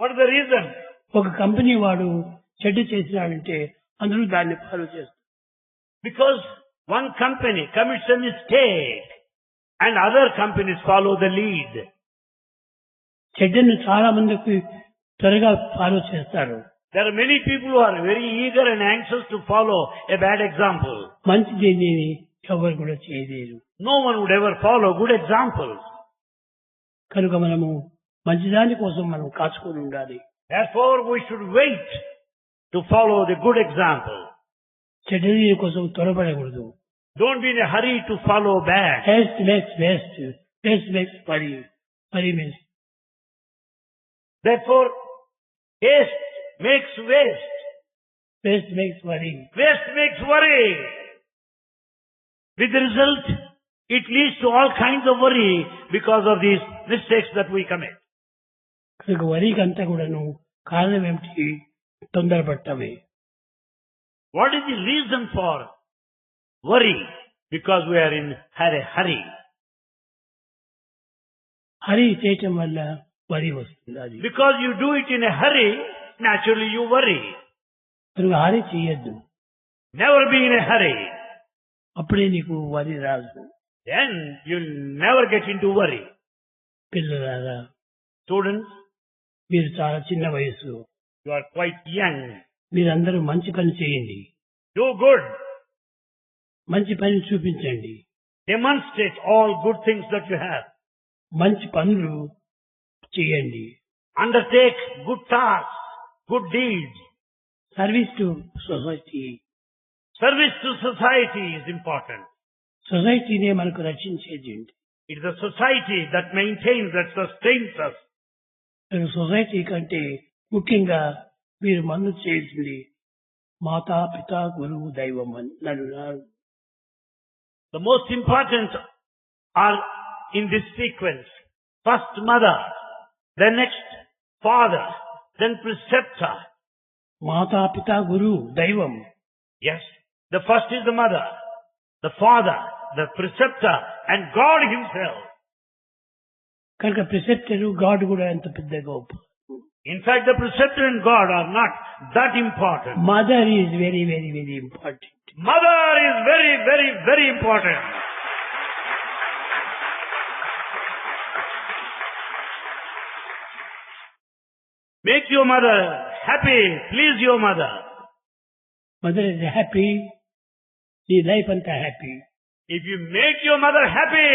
What is the reason? ఒక కంపెనీ వాడు చెడ్డ చేసినాడంటే అందరూ దాన్ని ఫాలో చేస్తారు. Because one company commits a mistake and other companies follow the lead. చెడ్డను చాలా మందికి త్వరగా ఫాలో చేస్తారు. There are many people who are very eager and anxious to follow a bad example. మంచిది ఎవరు కూడా చేయలేరు. No one would ever follow good examples. కనుక మనము మంచిదాని కోసం మనం కాచుకొని ఉండాలి. Therefore, we should wait to follow the good example. చెడ్డది కోసం త్వరపడకూడదు. Don't be in a hurry to follow bad. Haste makes waste. Waste makes worry. Worry means. Therefore, haste makes waste. Waste makes worry. Waste makes worry. With the result, it leads to all kinds of worry because of these mistakes that we commit. కనుక వరికి అంతా కూడాను కారణం ఏమిటి? తొందరపడటమే. What is the reason for worry? Because we are in a hurry. Hari చేయటం వల్ల వరి వస్తుంది. అది Because you do it in a hurry, naturally you worry. కనుక హరి చేయొద్దు. Never be in a hurry. అప్పుడే నీకు వరి రాదు. Then you'll never get into worry. పిల్లలారా, Students, మీరు చాలా చిన్న వయసు. you are quite young. మీరందరూ మంచి పని చేయండి. Do good. మంచి పని చూపించండి. Demonstrate all good things that you have. మంచి పనులు చేయండి. Undertake good tasks, good deeds. Service to society. Service to society is important. సొసైటీనే మనకు రక్షించేది. It is the society that maintains, that sustains us. Society కంటే ముఖ్యంగా మీరు మన్ను చేయాల్సింది మాతా పిత గురువు దైవం అని అన్నారు. The most important are in this sequence. First mother, then next father, then preceptor. మాతా పిత గురువు దైవం. Yes, the first is the mother, the father, the preceptor, and God himself. కనుక ప్రిసెప్టర్ గాడ్ కూడా ఎంత పెద్దగా. In fact, the preceptor and God are not that important. Mother is very very very important. Mother is very, very, very important. Make your mother happy. Please your mother. Mother is happy, నీ life అంతా happy. If you make your mother happy,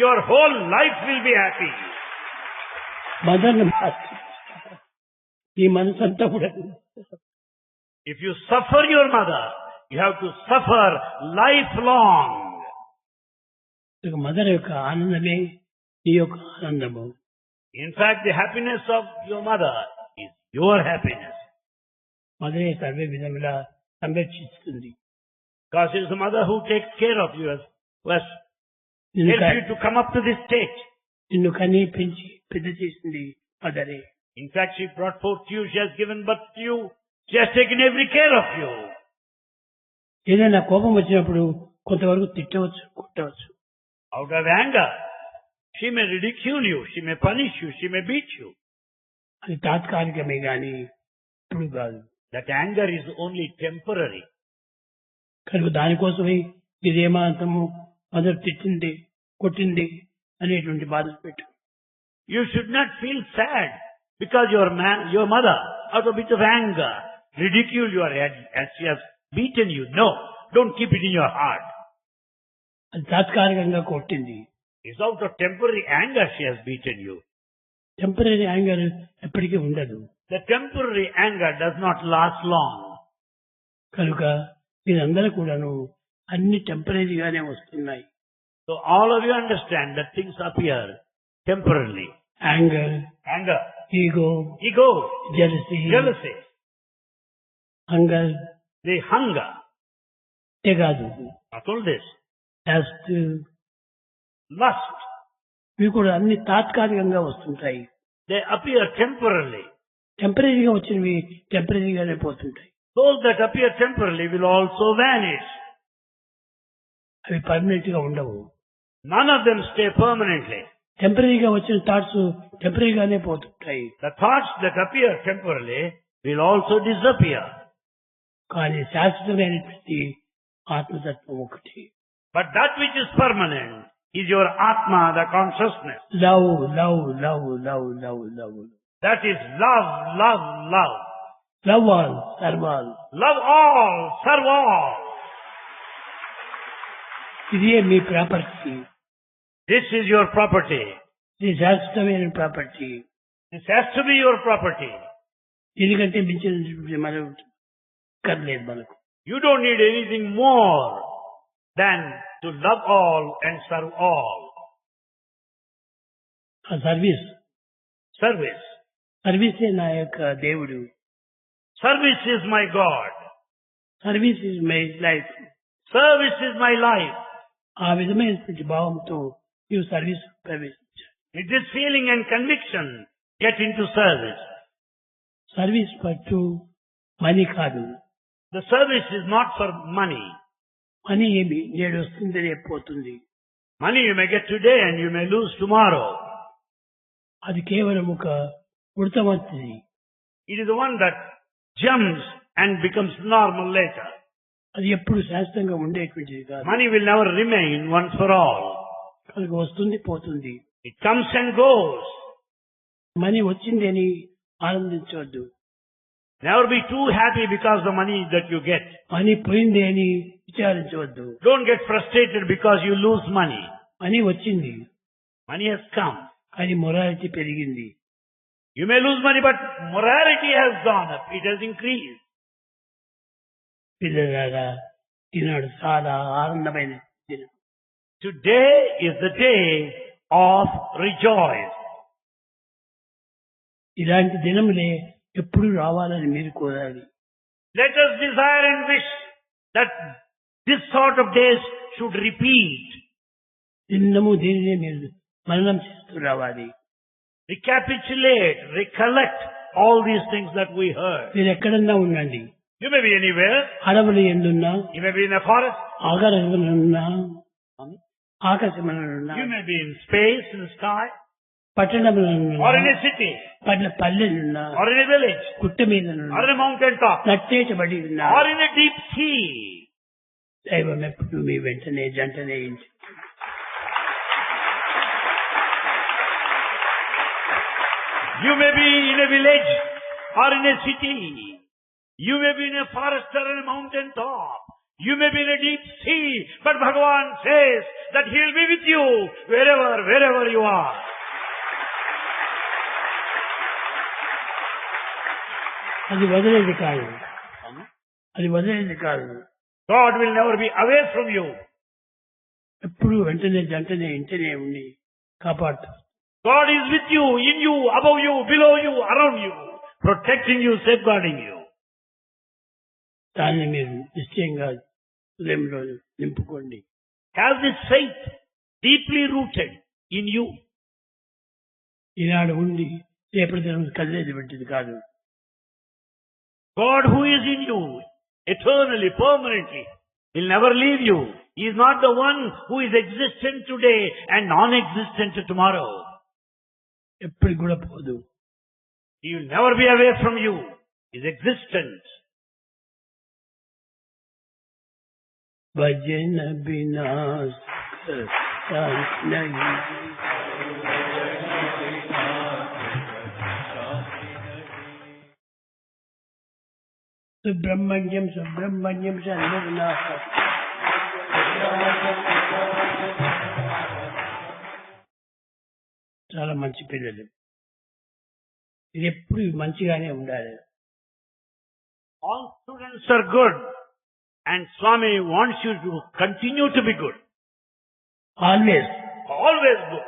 your whole life will be happy. Mother నీ మనసు అంతా కూడా. If you suffer your mother, you have to suffer lifelong. Mother యొక్క ఆనందమే నీ యొక్క ఆనందము. In fact, the happiness of your mother is your happiness. మదరే సర్వే విధములా సంరక్షిస్తుంది. Because it is the mother who takes care of you, who has helped you to come up to this state. నిన్ను కని పెంచి పెద్ద చేసింది మదరే. In fact, she brought forth you, she has given birth to you, she has taken every care of you. ఏదైనా కోపం వచ్చినప్పుడు కొంతవరకు తిట్టవచ్చు, కొట్టవచ్చు. Out of anger, she may ridicule you, she may punish you, she may beat you. అది తాత్కాలికమే గాని ఇప్పుడు కాదు. That anger is only temporary. కనుక దానికోసమే ఇదేమాంతము మదర్ తిట్టింది, కొట్టింది అనేటువంటి బాధలు పెట్టు. You should not feel sad because your mother, out of a bit of anger, ridicule you as she has beaten you. No, don't keep it in your heart. అది తాత్కాలికంగా కొట్టింది. It's out of temporary anger she has beaten you. Temporary anger ఎప్పటికీ ఉండదు. The temporary anger does not last long. కనుక మీరందరూ కూడాను అన్ని టెంపరీగానే వస్తున్నాయి. So all of you understand that things appear temporarily. Anger, ego, jealousy, hunger, the hunger. కాదు. Not all this. Lust. ఇవి కూడా అన్ని తాత్కాలికంగా వస్తుంటాయి. They appear temporarily. టెంపరీగా వచ్చినవి టెంపరీగానే పోతుంటాయి. Those that appear temporarily will also vanish. అవి పర్మనెంట్ గా ఉండవు. None of them stay permanently. టెంపరీగా వచ్చిన థాట్స్ టెంపరీగానే పోతుంటాయి. The thoughts that appear temporarily will also disappear. కానీ శాశ్వతమైనటువంటి ఆత్మతత్వం ఒకటి. But that which is permanent is your Atma, the consciousness. Love. That is love. Love all, serve all. Love all, serve all. ఇదే మీ property. This is your property. ఇది శాశ్వతమైన property. This has to be your property. ఎందుకంటే మించిన మరొకటి కర్లేదు మనకు. You don't need anything more than to love all and serve all. సర్వీసే నా యొక్క దేవుడు. Service is my God. Service is my life. Service is my life. ఆ విధమైనటువంటి భావంతో నీవు సర్వీస్ ప్రవేశించాలి. With this feeling and conviction, get into service. Service పట్టు మనీ కాదు. The service is not for money. Money ఏమి నేడు వస్తుంది రేపు పోతుంది. Money you may get today and you may lose tomorrow. అది కేవలం ఒక ఉడతవంతిది. It is the one that jumps and becomes normal later. అది ఎప్పుడు శాశ్వతంగా ఉండేటువంటిది కాదు. Money will never remain once for all. అది వస్తుంది పోతుంది. It comes and goes. Money వచ్చింది అని ఆనందించవద్దు. Never be too happy because the money that you get. Money పోయింది అని విచారించవద్దు. Don't get frustrated because you lose money. Money వచ్చింది. Money has come. అది morality పెరిగింది. You may lose money, but morality has gone up. It has increased. పిల్లలారా, ఈనాడు చాలా ఆనందమైన దినం. Today is the day of rejoice. ఇలాంటి దినములే ఎప్పుడు రావాలని మీరు కోరాలి. Let us desire and wish that this sort of days should repeat. దినము దీనినే మీరు మననం చేస్తూ రావాలి. Recapitulate, recollect all these things that we heard. మీరు ఎక్కడన్నా ఉండండి. You may be anywhere. అడవులు ఎందున్నా, You may be in a forest. ఆకాశములున్నా, ఆకాశములున్నా, You may be in space, in the sky, పట్టణములున్నా, or in a city, పల్లెలున్నా, or in a village, గుట్ట మీద or in a mountain top, నట్టేటబడి ఉన్నా, or in a deep sea. దైవం ఎప్పుడు మీ వెంటనే జంటనే ఇంటి. You may be in a village or in a city. You may be in a forest or in a mountain top. You may be in a deep sea. But Bhagavan says that He will be with you wherever you are. అది వదిలేది కాదు. అది వదిలేది కాదు. God will never be away from you. ఎప్పుడు వెంటనే జంటనే ఇంటనే ఉండి కాపాడుతారు. God is with you, in you, above you, below you, around you, protecting you, safeguarding you. దాన్ని మీరు నిశ్చయంగా హృదయంలో నింపుకోండి. Have this faith deeply rooted in you. ఈనాడు ఉండి రేపటి దినం కదిలేది వంటిది కాదు. God who is in you, eternally, permanently, will never leave you. He is not the one who is existent today and non-existent tomorrow. ఎప్పటికి కూడా పోదు. He will never be away from you. He is existent. భజన బినా సుబ్రహ్మణ్యం సుబ్రహ్మణ్యం సర్వనాథ. చాలా మంచి పిల్లలు. ఇది ఎప్పుడు మంచిగానే ఉండాలి. All students are good and Swami wants you to continue to be good. Always Always good.